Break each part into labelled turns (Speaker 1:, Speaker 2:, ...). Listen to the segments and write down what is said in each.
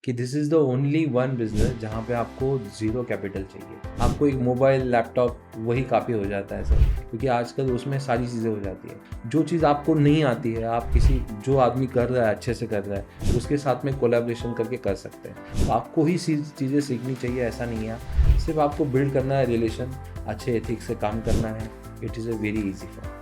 Speaker 1: कि this is the only one business जहाँ पे आपको ज़ीरो कैपिटल चाहिए। आपको एक मोबाइल, लैपटॉप वही काफ़ी हो जाता है सर, क्योंकि आजकल उसमें सारी चीज़ें हो जाती हैं। जो चीज़ आपको नहीं आती है, आप किसी जो आदमी कर रहा है, अच्छे से कर रहा है, उसके साथ में कोलैबोरेशन करके कर सकते हैं। तो आपको ही चीज़ें सीखनी चाहिए, ऐसा नहीं है। सिर्फ आपको बिल्ड करना है रिलेशन, अच्छे एथिक्स से काम करना है। It is a very easy for.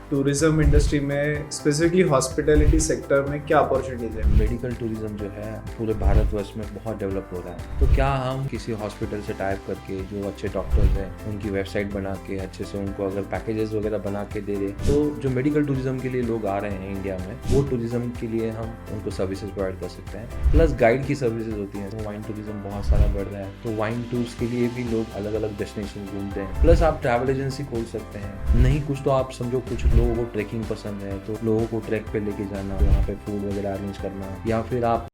Speaker 2: Tourism industry में स्पेसिफिकली हॉस्पिटैलिटी सेक्टर में क्या अपॉर्चुनिटीज है?
Speaker 1: मेडिकल टूरिज्म जो है पूरे भारतवर्ष में बहुत डेवलप हो रहा है। तो क्या हम किसी हॉस्पिटल से टाइप करके जो अच्छे डॉक्टर्स हैं उनकी वेबसाइट बना के अच्छे से उनको अगर पैकेजेस वगैरह बना के दे दें, तो जो मेडिकल टूरिज्म के लिए लोग आ रहे हैं इंडिया में, वो टूरिज्म के लिए हम उनको सर्विसेज प्रोवाइड कर सकते हैं। प्लस गाइड की सर्विसेज होती हैं। तो वाइन टूरिज्म बहुत सारा बढ़ रहा है, तो वाइन टूर्स के लिए भी लोग अलग अलग डेस्टिनेशन घूमते हैं। प्लस आप ट्रैवल एजेंसी खोल सकते हैं। नहीं कुछ तो आप समझो, कुछ लोगों को ट्रैकिंग पसंद है तो लोगों को ट्रैक पे लेके जाना, वहाँ पे फूड वगैरह अरेंज करना, या फिर आप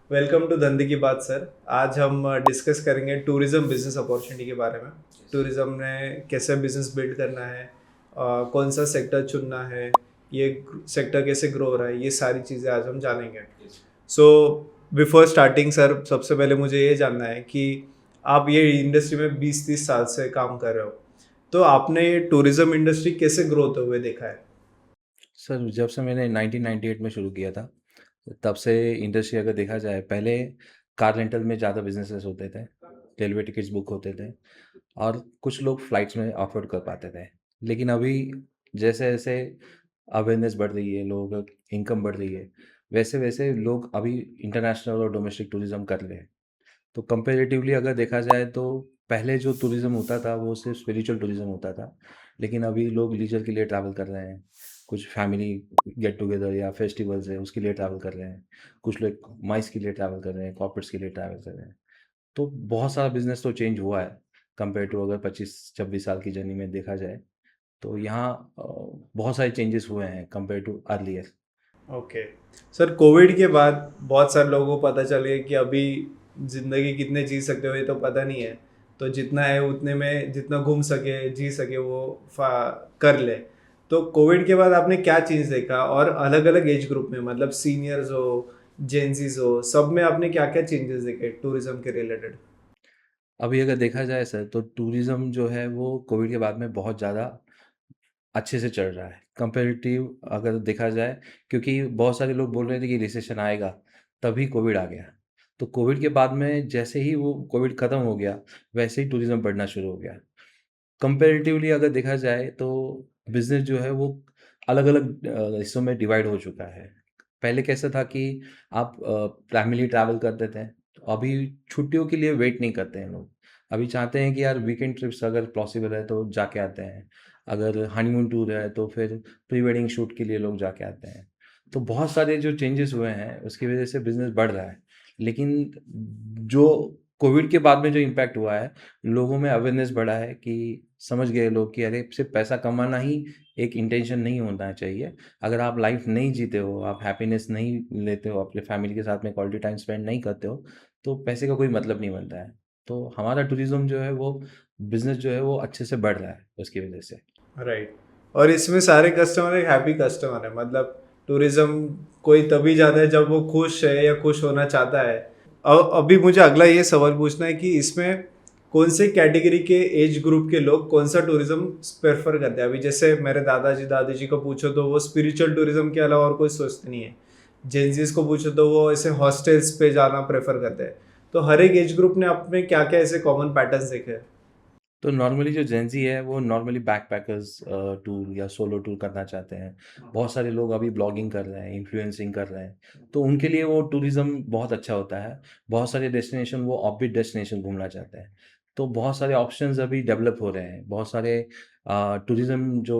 Speaker 2: वेलकम टू धंधे की बात सर। आज हम डिस्कस करेंगे टूरिज्म बिजनेस अपॉर्चुनिटी के बारे में। टूरिज्म में कैसे बिजनेस बिल्ड करना है, कौन सा सेक्टर चुनना है, ये सेक्टर कैसे ग्रो हो रहा है, ये सारी चीज़ें आज हम जानेंगे। सो बिफोर स्टार्टिंग सर, सबसे पहले मुझे ये जानना है कि आप ये इंडस्ट्री में 20-30 साल से काम कर रहे हो, तो आपने ये टूरिज्म इंडस्ट्री कैसे ग्रो होते हुए देखा है?
Speaker 1: सर, जब से मैंने 1998 में शुरू किया था, तब से इंडस्ट्री अगर देखा जाए, पहले कार रेंटल में ज़्यादा बिजनेसेस होते थे, रेलवे टिकट्स बुक होते थे और कुछ लोग फ्लाइट्स में अफोर्ड कर पाते थे। लेकिन अभी जैसे जैसे अवेयरनेस बढ़ रही है, लोगों की इनकम बढ़ रही है, वैसे वैसे लोग अभी इंटरनेशनल और डोमेस्टिक टूरिज्म कर रहे हैं। तो कंपैरेटिवली अगर देखा जाए तो पहले जो टूरिज्म होता था वो सिर्फ स्पिरिचुअल टूरिज्म होता था, लेकिन अभी लोग लीजर के लिए ट्रैवल कर रहे हैं। कुछ फैमिली गेट टुगेदर या फेस्टिवल्स है उसके लिए ट्रैवल कर रहे हैं। कुछ लोग माइस के लिए ट्रैवल कर रहे हैं, कॉर्पोरेट्स के लिए ट्रैवल कर रहे हैं। तो बहुत सारा बिजनेस तो चेंज हुआ है कंपेयर टू अगर 25-26 साल की जर्नी में देखा जाए। तो यहाँ बहुत सारे चेंजेस हुए हैं compare to earlier.
Speaker 2: Okay sir, Covid के बाद बहुत सारे लोगों को पता चल गया कि अभी ज़िंदगी कितने जी सकते हो ये तो पता नहीं है। तो जितना है उतने में जितना घूम सके जी सके वो कर ले। तो कोविड के बाद आपने क्या चेंज देखा, और अलग अलग एज ग्रुप में, मतलब सीनियर्स हो, जेंजीज हो, सब में आपने क्या क्या चेंजेस देखे टूरिज्म के रिलेटेड?
Speaker 1: अभी अगर देखा जाए सर, तो टूरिज्म जो है वो कोविड के बाद में बहुत ज़्यादा अच्छे से चल रहा है कंपेरेटिव अगर देखा जाए, क्योंकि बहुत सारे लोग बोल रहे थे कि रिसेशन आएगा, तभी कोविड आ गया। तो कोविड के बाद में जैसे ही वो कोविड ख़त्म हो गया, वैसे ही टूरिज्म बढ़ना शुरू हो गया। कंपैरेटिवली अगर देखा जाए तो बिज़नेस जो है वो अलग-अलग हिस्सों में डिवाइड हो चुका है। पहले कैसा था कि आप फैमिली ट्रैवल करते थे, तो अभी छुट्टियों के लिए वेट नहीं करते हैं लोग। अभी चाहते हैं कि यार वीकेंड ट्रिप्स अगर पॉसिबल है तो जाके आते हैं। अगर हनीमून टूर है तो फिर प्री वेडिंग शूट के लिए लोग जाके आते हैं। तो बहुत सारे जो चेंजेस हुए हैं उसकी वज़ह से बिज़नेस बढ़ रहा है। लेकिन जो कोविड के बाद में जो इम्पैक्ट हुआ है, लोगों में अवेयरनेस बढ़ा है कि समझ गए लोग कि अरे सिर्फ पैसा कमाना ही एक इंटेंशन नहीं होना चाहिए। अगर आप लाइफ नहीं जीते हो, आप हैप्पीनेस नहीं लेते हो, अपने फैमिली के साथ में क्वालिटी टाइम स्पेंड नहीं करते हो, तो पैसे का कोई मतलब नहीं बनता है। तो हमारा टूरिज्म जो है वो बिज़नेस जो है वो अच्छे से बढ़ रहा है उसकी वजह से।
Speaker 2: राइट। और इसमें सारे कस्टमर एक हैप्पी कस्टमर है, मतलब टूरिज्म कोई तभी जाता है जब वो खुश है या खुश होना चाहता है। अभी मुझे अगला ये सवाल पूछना है कि इसमें कौन से कैटेगरी के एज ग्रुप के लोग कौन सा टूरिज्म प्रेफर करते हैं? अभी जैसे मेरे दादाजी दादी जी को पूछो तो वो स्पिरिचुअल टूरिज्म के अलावा और कोई सोचते नहीं है। जेंजीज को पूछो तो वो ऐसे हॉस्टल्स पे जाना प्रेफर करते हैं। तो हर एक एज ग्रुप ने अपने क्या क्या ऐसे कॉमन पैटर्न्स देखे हैं?
Speaker 1: तो नॉर्मली जो जेन ज़ी है वो नॉर्मली बैकपैकर्स टूर या सोलो टूर करना चाहते हैं। बहुत सारे लोग अभी ब्लॉगिंग कर रहे हैं, इन्फ्लुएंसिंग कर रहे हैं, तो उनके लिए वो टूरिज़्म बहुत अच्छा होता है। बहुत सारे डेस्टिनेशन वो ऑफबीट डेस्टिनेशन घूमना चाहते हैं। तो बहुत सारे ऑप्शंस अभी डेवलप हो रहे हैं। बहुत सारे टूरिज़्म जो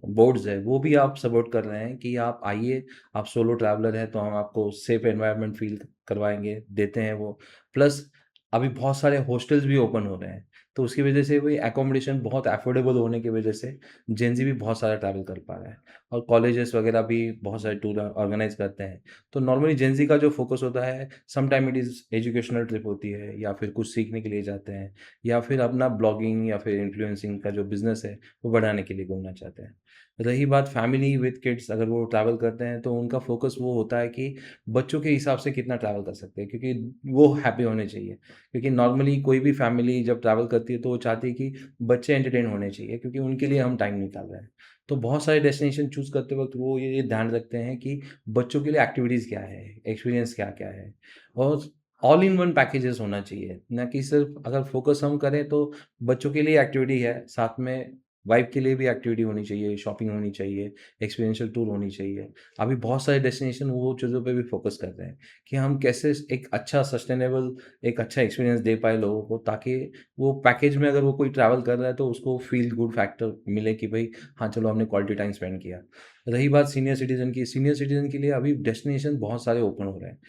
Speaker 1: बोर्ड्स हैं वो भी आप सपोर्ट कर रहे हैं कि आप आइए, आप सोलो ट्रैवलर हैं तो हम आपको सेफ एनवायरनमेंट फ़ील करवाएँगे, देते हैं वो। प्लस अभी बहुत सारे हॉस्टल्स भी ओपन हो रहे हैं, तो उसकी वजह से वही एकोमोडेशन बहुत अफोर्डेबल होने की वजह से जेन ज़ी भी बहुत सारा ट्रैवल कर पा रहा है, और कॉलेजेस वगैरह भी बहुत सारे टूर ऑर्गेनाइज करते हैं। तो नॉर्मली जेन ज़ी का जो फोकस होता है, some time it is educational trip होती है, या फिर कुछ सीखने के लिए जाते हैं, या फिर अपना ब्लॉगिंग या फिर इन्फ्लुएंसिंग का जो बिजनेस है वो बढ़ाने के लिए घूमना चाहते हैं। रही बात फैमिली विद किड्स, अगर वो ट्रैवल करते हैं तो उनका फोकस वो होता है कि बच्चों के हिसाब से कितना ट्रैवल कर सकते हैं, क्योंकि वो हैप्पी होने चाहिए। क्योंकि नॉर्मली कोई भी फैमिली जब ट्रैवल करती है तो वो चाहती है कि बच्चे एंटरटेन होने चाहिए, क्योंकि उनके लिए हम टाइम निकाल रहे हैं। तो बहुत सारे डेस्टिनेशन चूज़ करते वक्त वो ये ध्यान रखते हैं कि बच्चों के लिए एक्टिविटीज़ क्या है, एक्सपीरियंस क्या-क्या है, और ऑल इन वन पैकेजेस होना चाहिए, ना कि सिर्फ अगर फोकस हम करें तो बच्चों के लिए एक्टिविटी है, साथ में वाइफ के लिए भी एक्टिविटी होनी चाहिए, शॉपिंग होनी चाहिए, एक्सपीरियंशियल टूर होनी चाहिए। अभी बहुत सारे डेस्टिनेशन वो चीज़ों पे भी फोकस कर रहे हैं कि हम कैसे एक अच्छा सस्टेनेबल, एक अच्छा एक्सपीरियंस दे पाए लोगों को, ताकि वो पैकेज में अगर वो कोई ट्रैवल कर रहा है तो उसको फील गुड फैक्टर मिले कि भाई हाँ चलो हमने क्वालिटी टाइम स्पेंड किया। रही बात सीनियर सिटीजन की, सीनियर सिटीजन के लिए अभी डेस्टिनेशन बहुत सारे ओपन हो रहे हैं,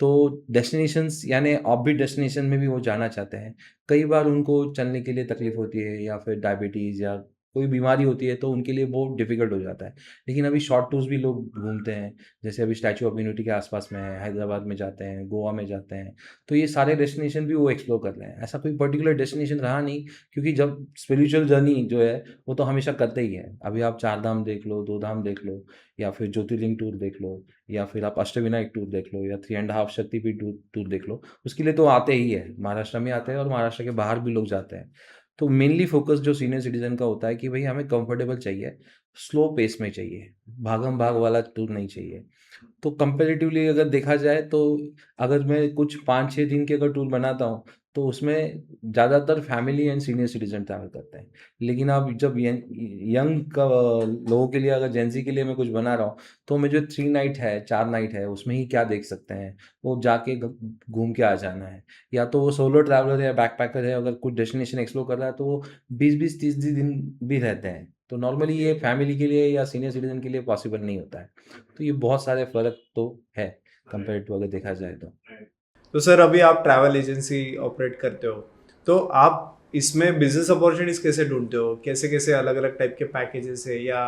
Speaker 1: तो डेस्टिनेशंस यानी ऑफबीट डेस्टिनेशन में भी वो जाना चाहते हैं। कई बार उनको चलने के लिए तकलीफ होती है, या फिर डायबिटीज़ या कोई बीमारी होती है, तो उनके लिए बहुत डिफ़िकल्ट हो जाता है। लेकिन अभी शॉर्ट टूर्स भी लोग घूमते हैं, जैसे अभी स्टैच्यू ऑफ यूनिटी के आस-पास में है, हैदराबाद में जाते हैं, गोवा में जाते हैं। तो ये सारे डेस्टिनेशन भी वो एक्सप्लोर कर रहे हैं। ऐसा कोई पर्टिकुलर डेस्टिनेशन रहा नहीं, क्योंकि जब स्पिरिचुअल जर्नी जो है, वो तो हमेशा करते ही हैं। अभी आप 4 धाम देख लो, 2 धाम देख लो, या फिर ज्योतिर्लिंग टूर देख लो, या फिर आप अष्टविनायक टूर देख लो, या 3 एंड हाफ शक्तिपीठ टूर टूर देख लो, उसके लिए तो आते ही है। महाराष्ट्र में आते हैं और महाराष्ट्र के बाहर भी लोग जाते हैं। तो मेनली फोकस जो सीनियर सिटीजन का होता है कि भाई हमें कंफर्टेबल चाहिए, स्लो पेस में चाहिए, भागम-भाग वाला टूर नहीं चाहिए। तो कंपैरेटिवली अगर देखा जाए तो अगर मैं कुछ 5-6 दिन की अगर टूर बनाता हूँ, तो उसमें ज़्यादातर family and senior citizen travel करते हैं। लेकिन अब जब यंग का लोगों के लिए, अगर जेन ज़ी के लिए मैं कुछ बना रहा हूँ, तो मैं जो 3 नाइट है, 4 नाइट है, उसमें ही क्या देख सकते हैं, वो जाके घ घूम के आ जाना है। या तो वो सोलो ट्रैवलर है या बैकपैकर है, अगर कुछ डेस्टिनेशन एक्सप्लोर कर रहा है, तो वो 20-20, 30-30 दिन भी रहते हैं। तो नॉर्मली ये फैमिली के लिए या सीनियर सिटीज़न के लिए पॉसिबल नहीं होता है। तो ये बहुत सारे फ़र्क तो है, कंपेयर टू अगर देखा जाए तो।
Speaker 2: तो सर अभी आप ट्रैवल एजेंसी ऑपरेट करते हो, तो आप इसमें बिजनेस अपॉर्चुनिटीज कैसे ढूंढते हो? कैसे कैसे अलग अलग टाइप के पैकेजेस है, या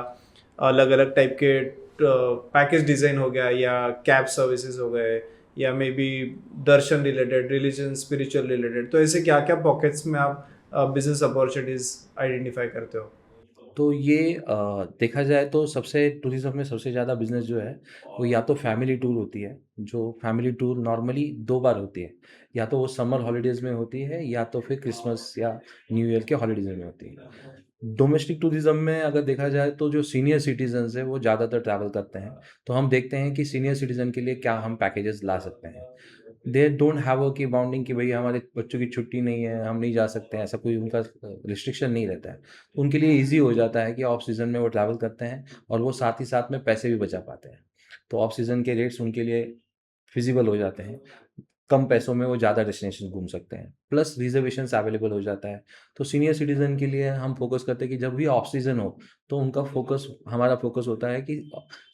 Speaker 2: अलग अलग टाइप के पैकेज डिज़ाइन हो गया, या कैब सर्विसेज हो गए, या may be Darshan related, religion spiritual related, तो ऐसे क्या क्या पॉकेट्स में आप बिजनेस अपॉर्चुनिटीज आइडेंटिफाई करते हो?
Speaker 1: तो ये देखा जाए तो सबसे टूरिज़्म में सबसे ज़्यादा बिज़नेस जो है, वो या तो फैमिली टूर होती है, जो फैमिली टूर नॉर्मली 2 बार होती है। या तो वो समर हॉलिडेज़ में होती है, या तो फिर क्रिसमस या न्यू ईयर के हॉलिडेज़ में होती है। डोमेस्टिक टूरिज़्म में अगर देखा जाए तो जो सीनियर सिटीज़न्स हैं, वो ज़्यादातर ट्रैवल करते हैं। तो हम देखते हैं कि सीनियर सिटीज़न के लिए क्या हम पैकेजेस ला सकते हैं। दे डोंट हैव अ की बाउंडिंग कि भई हमारे बच्चों की छुट्टी नहीं है, हम नहीं जा सकते हैं, ऐसा कोई उनका रिस्ट्रिक्शन नहीं रहता है। उनके लिए ईज़ी हो जाता है कि ऑफ सीज़न में वो ट्रैवल करते हैं, और वो साथ ही साथ में पैसे भी बचा पाते हैं। तो ऑफ सीज़न के रेट्स उनके लिए फ़ीज़िबल हो जाते हैं। कम पैसों में वो ज़्यादा डेस्टिनेशन घूम सकते हैं, प्लस रिज़र्वेशंस अवेलेबल हो जाता है। तो सीनियर सिटीज़न के लिए हम फ़ोकस करते हैं कि जब भी ऑफ सीज़न हो, तो उनका फ़ोकस, हमारा फ़ोकस होता है कि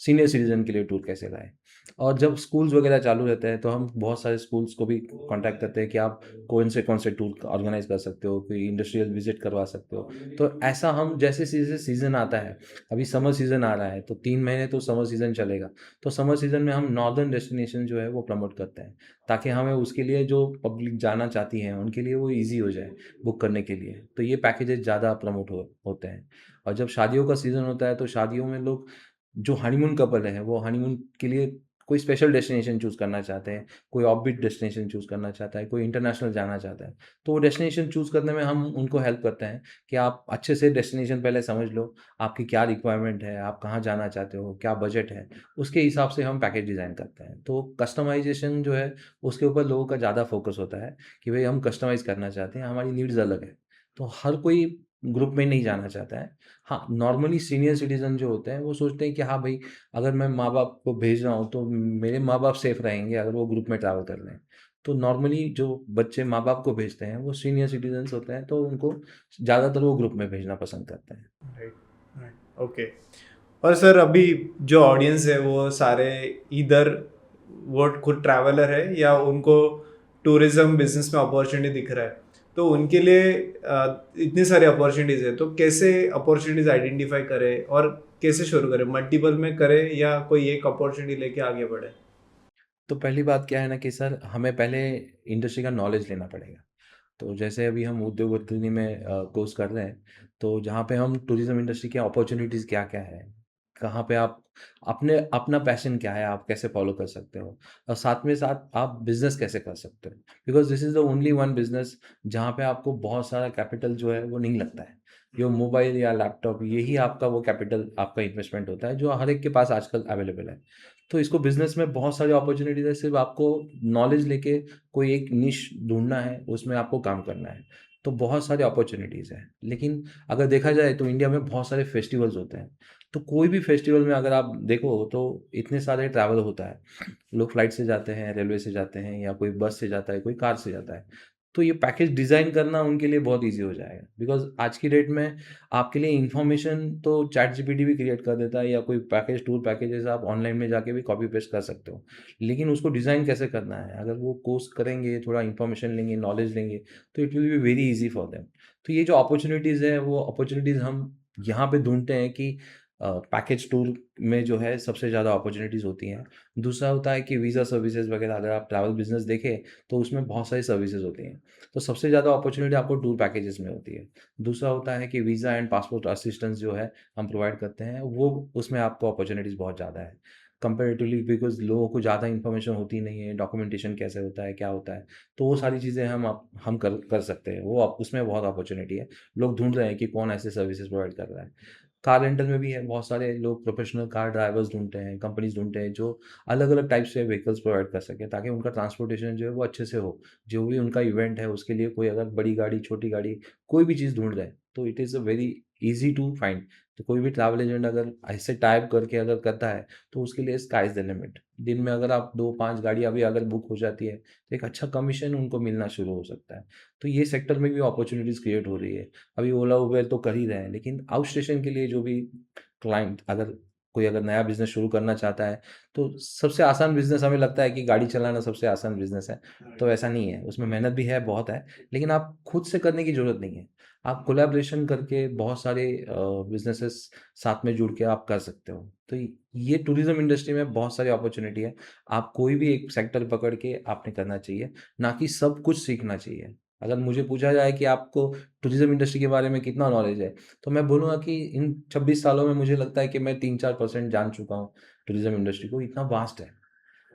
Speaker 1: सीनियर सिटीज़न के लिए टूर कैसे लाएँ। और जब स्कूल्स वगैरह चालू रहते हैं, तो हम बहुत सारे स्कूल्स को भी कॉन्टैक्ट करते हैं कि आप कौन से टूर ऑर्गेनाइज़ कर सकते हो, कोई इंडस्ट्रियल विज़िट करवा सकते हो। तो ऐसा हम जैसे सीज़न आता है, अभी समर सीज़न आ रहा है, तो 3 महीने तो समर सीज़न चलेगा। तो समर सीज़न में हम नॉर्दर्न डेस्टिनेशन जो है वो प्रमोट करते हैं, ताकि हमें उसके लिए जो पब्लिक जाना चाहती है, उनके लिए वो ईज़ी हो जाए बुक करने के लिए। तो ये पैकेजेज़ ज़्यादा प्रमोट होते हैं। और जब शादियों का सीज़न होता है, तो शादियों में लोग, जो हनीमून कपल है, वो हनीमून के लिए कोई स्पेशल डेस्टिनेशन चूज़ करना चाहते हैं, कोई ऑफबीट डेस्टिनेशन चूज़ करना चाहता है, कोई इंटरनेशनल जाना चाहता है। तो वो डेस्टिनेशन चूज़ करने में हम उनको हेल्प करते हैं कि आप अच्छे से डेस्टिनेशन पहले समझ लो, आपकी क्या रिक्वायरमेंट है, आप कहाँ जाना चाहते हो, क्या बजट है, उसके हिसाब से हम पैकेज डिज़ाइन करते हैं। तो कस्टमाइज़ेशन जो है, उसके ऊपर लोगों का ज़्यादा फ़ोकस होता है कि भई हम कस्टमाइज़ करना चाहते हैं, हमारी नीड्स अलग है। तो हर कोई ग्रुप में नहीं जाना चाहता है। हाँ, नॉर्मली सीनियर सिटीज़न जो होते हैं, वो सोचते हैं कि हाँ भई, अगर मैं माँ-बाप को भेज रहा हूँ, तो मेरे माँ-बाप सेफ रहेंगे अगर वो ग्रुप में ट्रैवल कर रहे हैं। तो नॉर्मली जो बच्चे माँ-बाप को भेजते हैं, वो सीनियर सिटीज़न्स होते हैं, तो उनको ज़्यादातर वो ग्रुप में भेजना पसंद करते हैं।
Speaker 2: Right, right, okay. और सर अभी जो ऑडियंस है वो सारे इधर वो खुद ट्रैवलर है, या उनको टूरिज्म बिजनेस में अपॉर्चुनिटी दिख रहा है, तो उनके लिए इतनी सारी अपॉर्चुनिटीज़ है, तो कैसे अपॉर्चुनिटीज़ आइडेंटिफाई करें और कैसे शुरू करें? मल्टीपल में करें या कोई एक अपॉर्चुनिटी लेके आगे बढ़े?
Speaker 1: तो पहली बात क्या है ना कि सर हमें पहले इंडस्ट्री का नॉलेज लेना पड़ेगा। तो जैसे अभी हम उद्योग वर्धिनी में कोर्स कर रहे हैं, तो जहाँ पे हम टूरिज़्म इंडस्ट्री की अपॉर्च्युनिटीज़ क्या-क्या है, कहाँ पे आप अपने अपना पैशन क्या है, आप कैसे फ़ॉलो कर सकते हो और साथ में साथ आप बिज़नेस कैसे कर सकते हो। Because this is the only one business जहाँ पे आपको बहुत सारा कैपिटल जो है वो नहीं लगता है। यो मोबाइल या लैपटॉप यही आपका वो कैपिटल आपका इन्वेस्टमेंट होता है जो हर एक के पास आजकल अवेलेबल है। तो इसको बिज़नेस में बहुत सारी अपॉर्च्युनिटीज़ है, सिर्फ़ आपको नॉलेज लेके कोई एक निश ढूँढना है, उसमें आपको काम करना है। तो बहुत सारी अपॉर्च्युनिटीज़ हैं। लेकिन अगर देखा जाए तो इंडिया में बहुत सारे फेस्टिवल्स होते हैं। तो कोई भी फेस्टिवल में अगर आप देखो तो इतने सारे ट्रैवल होता है। लोग फ्लाइट से जाते हैं, रेलवे से जाते हैं या कोई बस से जाता है, कोई कार से जाता है। तो ये पैकेज डिज़ाइन करना उनके लिए बहुत ईज़ी हो जाएगा। बिकॉज़ आज की डेट में आपके लिए इन्फॉर्मेशन तो चैटजीपीटी भी क्रिएट कर देता है या कोई पैकेज टूर पैकेजेज़ आप ऑनलाइन में जाके भी कॉपी पेस्ट कर सकते हो। लेकिन उसको डिज़ाइन कैसे करना है, अगर वो कोर्स करेंगे, थोड़ा इन्फॉर्मेशन लेंगे, नॉलेज लेंगे, तो it will be very easy for them. तो ये जो अपॉर्च्युनिटीज़ है, वो अपॉर्च्युनिटीज़ हम यहाँ पे ढूँढते हैं कि पैकेज टूर में जो है सबसे ज़्यादा अपॉर्च्युनिटीज़ होती हैं। दूसरा होता है कि वीज़ा सर्विसेज़ वगैरह अगर आप ट्रैवल बिज़नेस देखें, तो उसमें बहुत सारी सर्विसेज़ होती हैं। तो सबसे ज़्यादा अपॉर्च्युनिटी आपको टूर पैकेजेज़ में होती है। दूसरा होता है कि वीज़ा एंड पासपोर्ट असिस्टेंस जो है हम प्रोवाइड करते हैं, वो उसमें आपको अपॉर्च्युनिटीज़ बहुत ज़्यादा है। कंपैरेटिवली बिकॉज़ लोगों को ज़्यादा इन्फॉर्मेशन होती नहीं है, डॉक्यूमेंटेशन कैसे होता है, क्या होता है। तो वो सारी चीज़ें हम कर कर सकते हैं। वो आप उसमें बहुत अपॉर्च्युनिटी है। लोग ढूँढ रहे हैं कि कौन ऐसे सर्विसेज़ प्रोवाइड कर रहा है। कार रेंटल में भी है, बहुत सारे लोग प्रोफ़ेशनल कार ड्राइवर्स ढूँढते हैं, कंपनीज़ ढूँढते हैं जो अलग-अलग टाइप से व्हीकल्स प्रोवाइड कर सकें ताकि उनका ट्रांसपोर्टेशन जो है वो अच्छे से हो। जो भी उनका इवेंट है उसके लिए कोई अगर बड़ी गाड़ी, छोटी गाड़ी, कोई भी चीज़ ढूँढ रहे हैं, तो it is a very easy to find. तो कोई भी ट्रैवल एजेंट अगर ऐसे टाइप करके अगर करता है, तो उसके लिए स्काई इज़ द लिमिट। दिन में अगर आप 2-5 गाड़ियाँ भी अगर बुक हो जाती है, तो एक अच्छा कमीशन उनको मिलना शुरू हो सकता है। तो ये सेक्टर में भी अपॉर्च्युनिटीज़ क्रिएट हो रही है। अभी ओला, उबेर तो कर ही रहे हैं, लेकिन आउट स्टेशन के लिए जो भी क्लाइंट अगर नया बिज़नेस शुरू करना चाहता है, तो सबसे आसान बिज़नेस हमें लगता है कि गाड़ी चलाना सबसे आसान बिज़नेस है। तो ऐसा नहीं है, उसमें मेहनत भी है, बहुत है, लेकिन आप खुद से करने की ज़रूरत नहीं है। आप कोलैबोरेशन करके बहुत सारे बिज़नेसेस साथ में जुड़ के आप कर सकते हो। तो ये टूरिज़्म इंडस्ट्री में बहुत सारी अपॉर्च्युनिटी है। आप कोई भी एक सेक्टर पकड़ के आपने करना चाहिए, ना कि सब कुछ सीखना चाहिए। अगर मुझे पूछा जाए कि आपको टूरिज़्म इंडस्ट्री के बारे में कितना नॉलेज है, तो मैं बोलूँगा कि इन 26 सालों में मुझे लगता है कि मैं 3-4% जान चुका हूँ टूरिज़्म इंडस्ट्री को, इतना वास्ट है।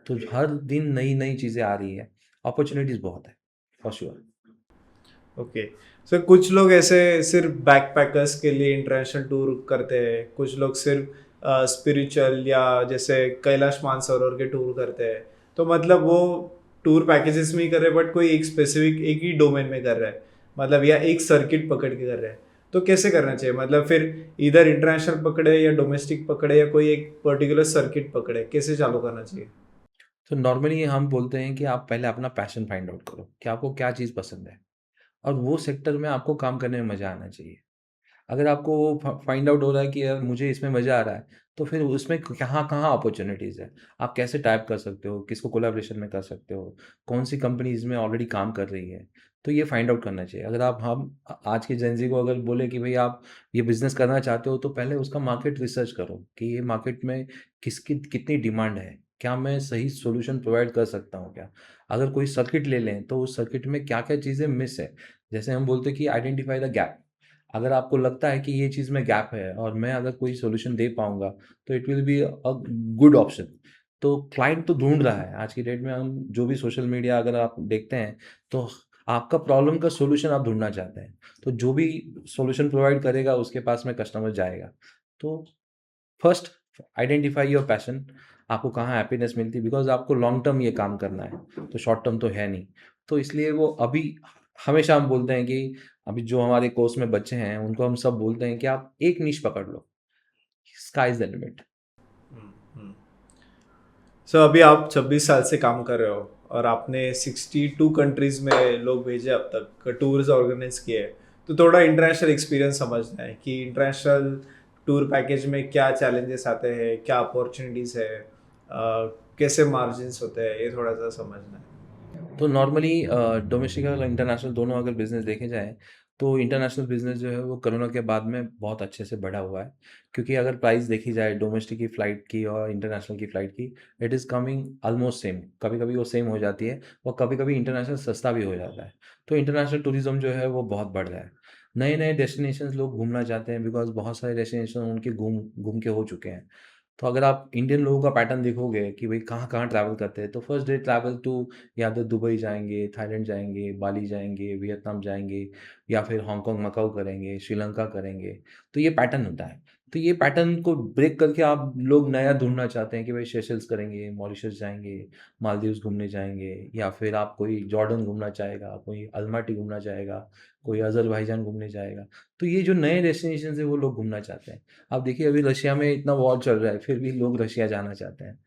Speaker 1: तो हर दिन नई-नई चीज़ें आ रही हैं, अपॉर्च्युनिटीज़ बहुत है, फॉर श्योर।
Speaker 2: ओके। सर कुछ लोग ऐसे सिर्फ बैकपैकर्स के लिए इंटरनेशनल टूर करते हैं, कुछ लोग सिर्फ स्पिरिचुअल या जैसे कैलाश मानसरोवर के टूर करते हैं। तो मतलब वो टूर पैकेजेस में ही कर रहे हैं, बट कोई एक स्पेसिफिक एक ही डोमेन में कर रहा है, मतलब या एक सर्किट पकड़ के कर रहे हैं। तो कैसे करना चाहिए? मतलब फिर इधर इंटरनेशनल पकड़े या डोमेस्टिक पकड़े या कोई एक पर्टिकुलर सर्किट पकड़े, कैसे चालू करना चाहिए?
Speaker 1: तो नॉर्मली हम बोलते हैं कि आप पहले अपना पैशन फाइंड आउट करो, कि आपको क्या चीज़ पसंद है और वो सेक्टर में आपको काम करने में मज़ा आना चाहिए। अगर आपको वो फाइंड आउट हो रहा है कि यार मुझे इसमें मज़ा आ रहा है, तो फिर उसमें कहाँ-कहाँ अपॉर्च्युनिटीज़ है। आप कैसे टाइप कर सकते हो, किसको कोलैबोरेशन में कर सकते हो, कौन-सी कंपनी इसमें ऑलरेडी काम कर रही है। तो ये फाइंड आउट करना चाहिए। अगर आप हम आज के जेन ज़ी को अगर बोले कि भई आप ये बिज़नेस करना चाहते हो, तो पहले उसका मार्केट रिसर्च करो कि ये मार्केट में किसकी कितनी डिमांड है। क्या मैं सही सॉल्यूशन प्रोवाइड कर सकता हूँ क्या? अगर कोई सर्किट ले लें, तो उस सर्किट में क्या-क्या चीज़ें मिस है। जैसे हम बोलते हैं कि आइडेंटिफाई द गैप। अगर आपको लगता है कि ये चीज़ में गैप है और मैं अगर कोई सॉल्यूशन दे पाऊँगा, तो it will be a good option. तो क्लाइंट तो ढूँढ रहा है, आज की डेट में हम जो भी सोशल मीडिया अगर आप देखते हैं, तो आपका प्रॉब्लम का सॉल्यूशन आप ढूँढना चाहते हैं। तो जो भी सॉल्यूशन प्रोवाइड करेगा, उसके पास में कस्टमर जाएगा। तो फर्स्ट आइडेंटिफाई योर पैशन, आपको कहाँ हैप्पीनेस मिलती है बिकॉज़ आपको लॉन्ग टर्म ये काम करना है, तो शॉर्ट टर्म तो है नहीं। तो इसलिए वो अभी हमेशा हम बोलते हैं कि अभी जो हमारे कोर्स में बच्चे हैं, उनको हम सब बोलते हैं कि आप एक निश पकड़ लो, स्काई इज़ द लिमिट।
Speaker 2: सो अभी आप 26 साल से काम कर रहे हो और आपने 62 कंट्रीज में लोग भेजे अब तक, टूर्स ऑर्गेनाइज किए हैं। तो थोड़ा इंटरनेशनल एक्सपीरियंस समझना है कि इंटरनेशनल टूर पैकेज में क्या चैलेंजेस आते हैं, क्या अपॉर्चुनिटीज़ है, कैसे मार्जिन्स होते हैं, ये थोड़ा सा समझना है।
Speaker 1: तो नॉर्मली डोमेस्टिक और इंटरनेशनल दोनों अगर बिज़नेस देखे जाएँ, तो इंटरनेशनल बिज़नेस जो है वो कोरोना के बाद में बहुत अच्छे से बढ़ा हुआ है। क्योंकि अगर प्राइस देखी जाए डोमेस्टिक की फ़्लाइट की और इंटरनेशनल की फ़्लाइट की, it is coming almost same. कभी-कभी वो सेम हो जाती है और कभी-कभी इंटरनेशनल सस्ता भी हो जाता है। तो इंटरनेशनल टूरिज़्म जो है वो बहुत बढ़ रहा है। नए-नए डेस्टिनेशंस लोग घूमना चाहते हैं बिकॉज़ बहुत सारे डेस्टिनेशन उनके घूम घूम के हो चुके हैं। तो अगर आप इंडियन लोगों का पैटर्न देखोगे कि भाई कहाँ-कहाँ ट्रैवल करते हैं, तो फर्स्ट डे ट्रैवल टू या तो दुबई जाएँगे, थाईलैंड जाएँगे, बाली जाएँगे, वियतनाम जाएँगे या फिर हांगकांग, मकाऊ करेंगे, श्रीलंका करेंगे। तो ये पैटर्न होता है। तो ये पैटर्न को ब्रेक करके आप लोग नया ढूँढना चाहते हैं कि भाई सेशेल्स करेंगे, मॉरिशस जाएँगे, मालदीव्स घूमने जाएँगे या फिर आप कोई जॉर्डन घूमना चाहेगा, कोई अल्माटी घूमना चाहेगा, कोई अज़रबैजान घूमने जाएगा। तो ये जो नए डेस्टिनेशंस हैं वो लोग घूमना चाहते हैं। अब देखिए अभी रशिया में इतना वॉर चल रहा है, फिर भी लोग रशिया जाना चाहते हैं,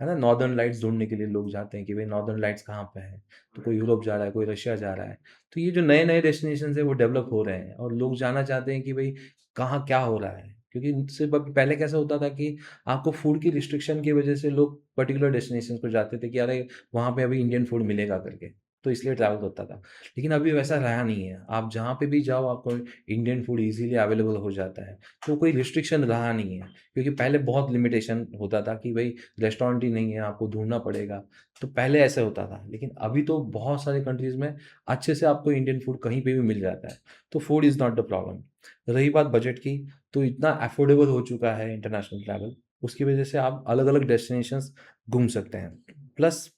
Speaker 1: है ना? नॉर्दर्न लाइट्स ढूँढने के लिए लोग जाते हैं कि भाई नॉर्दर्न लाइट्स कहाँ पे है? तो कोई यूरोप जा रहा है, कोई रशिया जा रहा है। तो ये जो नए-नए डेस्टिनेशंस हैं वो डेवलप हो रहे हैं और लोग जानना चाहते हैं कि भाई कहाँ क्या हो रहा है? क्योंकि सिर्फ़ अब पहले कैसा होता था कि आपको फूड की रिस्ट्रिक्शन की वजह से लोग पर्टिकुलर डेस्टिनेशंस को जाते थे कि अरे! वहाँ पे अभी इंडियन फूड मिलेगा करके, तो इसलिए ट्रैवल होता था। लेकिन अभी वैसा रहा नहीं है। आप जहाँ पे भी जाओ आपको इंडियन फूड ईज़िली अवेलेबल हो जाता है। तो कोई रिस्ट्रिक्शन रहा नहीं है, क्योंकि पहले बहुत लिमिटेशन होता था कि भई रेस्टोरेंट ही नहीं है, आपको ढूँढना पड़ेगा। तो पहले ऐसे होता था, लेकिन अभी तो बहुत सारे कंट्रीज़ में अच्छे से आपको इंडियन फूड कहीं पे भी मिल जाता है। तो food is not the problem. रही बात बजट की, तो इतना अफोर्डेबल हो चुका है इंटरनेशनल ट्रैवल, उसकी वजह से आप अलग-अलग डेस्टिनेशंस घूम सकते हैं। प्लस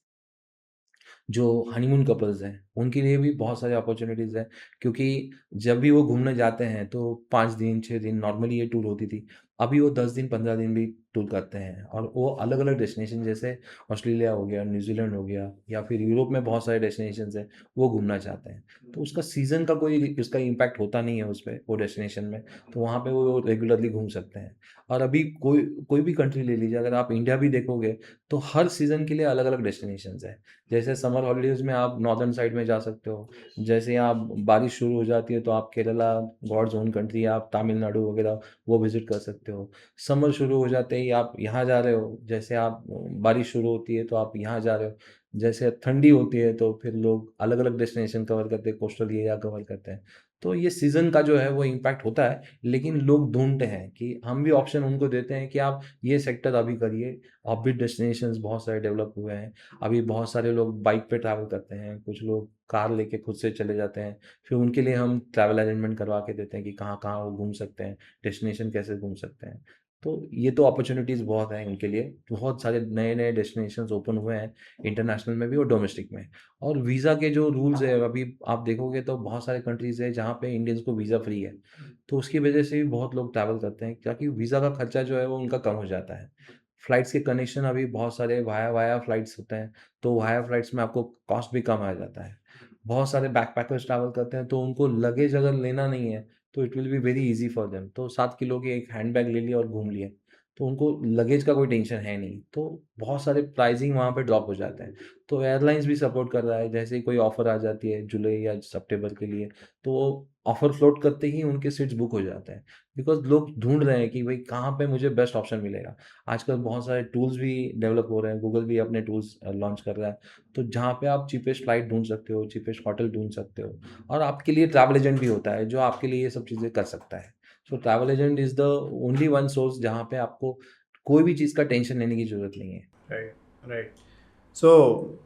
Speaker 1: जो हनीमून कपल्स हैं, उनके लिए भी बहुत सारी अपॉर्च्युनिटीज़ हैं क्योंकि जब भी वो घूमने जाते हैं तो 5 दिन, 6 दिन नॉर्मली ये टूर होती थी। अभी वो 10 दिन, 15 दिन भी टूर करते हैं और वो अलग-अलग डेस्टिनेशन जैसे ऑस्ट्रेलिया हो गया, न्यूज़ीलैंड हो गया या फिर यूरोप में बहुत सारे डेस्टिनेशंस हैं, वो घूमना चाहते हैं। तो उसका सीज़न का कोई उसका इम्पैक्ट होता नहीं है उस पे, वो डेस्टिनेशन में, तो वहाँ पे वो रेगुलरली घूम सकते हैं। और अभी कोई कोई भी कंट्री ले लीजिए, अगर आप इंडिया भी देखोगे, तो हर सीज़न के लिए अलग-अलग डेस्टिनेशंस हैं। जैसे समर हॉलीडेज़ में आप नॉर्दर्न साइड में जा सकते हो। जैसे ही आप बारिश शुरू हो जाती है तो आप केरला, गॉड्स ओन कंट्री आप तमिलनाडु वगैरह वो विज़िट कर सकते हो। समर शुरू हो जाते ही आप यहाँ जा रहे हो, जैसे आप बारिश शुरू होती है तो आप यहाँ जा रहे हो। जैसे ठंडी होती है तो फिर लोग अलग-अलग डेस्टिनेशन कवर करते हैं, कोस्टल एरिया कवर करते हैं। तो ये सीज़न का जो है वो इम्पैक्ट होता है, लेकिन लोग ढूँढते हैं कि हम भी ऑप्शन उनको देते हैं कि आप ये सेक्टर अभी करिए, अब भी डेस्टिनेशंस बहुत सारे डेवलप हुए हैं। अभी बहुत सारे लोग बाइक पे ट्रैवल करते हैं, कुछ लोग कार लेके खुद से चले जाते हैं। फिर उनके लिए हम ट्रैवल अरेंजमेंट करवा के देते हैं कि कहाँ-कहाँ वो घूम सकते हैं, डेस्टिनेशन कैसे घूम सकते हैं। तो ये तो अपॉर्च्युनिटीज़ बहुत हैं उनके लिए। बहुत सारे नए-नए डेस्टिनेशंस ओपन हुए हैं, इंटरनेशनल में भी और डोमेस्टिक में। और वीज़ा के जो रूल्स हैं, अभी आप देखोगे तो बहुत सारे कंट्रीज़ हैं जहाँ पे इंडियंस को वीज़ा फ्री है। तो उसकी वजह से भी बहुत लोग ट्रैवल करते हैं ताकि वीज़ा का खर्चा जो है वो उनका कम हो जाता है। फ्लाइट्स के कनेक्शन अभी बहुत सारे वाया वाया फ्लाइट्स होते हैं, तो वाया फ्लाइट्स में आपको कॉस्ट भी कम आ जाता है। बहुत सारे बैकपैकर्स ट्रैवल करते हैं, तो उनको लगेज अगर लेना नहीं है, तो it will be very easy for them. तो 7 किलो की एक हैंडबैग ले लिया और घूम लिए, तो उनको लगेज का कोई टेंशन है नहीं। तो बहुत सारे प्राइसिंग वहाँ पे ड्रॉप हो जाते हैं। तो एयरलाइंस भी सपोर्ट कर रहा है, जैसे ही कोई ऑफ़र आ जाती है जुलाई या सितंबर के लिए, तो वो ऑफ़र फ्लोट करते ही उनके सीट्स बुक हो जाते हैं। बिकॉज़ लोग ढूँढ रहे हैं कि भई कहाँ पे मुझे बेस्ट ऑप्शन मिलेगा। आजकल बहुत सारे टूल्स भी डेवलप हो रहे हैं, गूगल भी अपने टूल्स लॉन्च कर रहा है। तो जहाँ पे आप चीपेस्ट फ्लाइट ढूँढ सकते हो, चीपेस्ट होटल ढूँढ सकते हो और आपके लिए ट्रैवल एजेंट भी होता है, जो आपके लिए ये सब चीज़ें कर सकता है। So travel agent is the only one source जहाँ पे आपको कोई भी चीज़ का टेंशन लेने की ज़रूरत नहीं है।
Speaker 2: Right, right. सो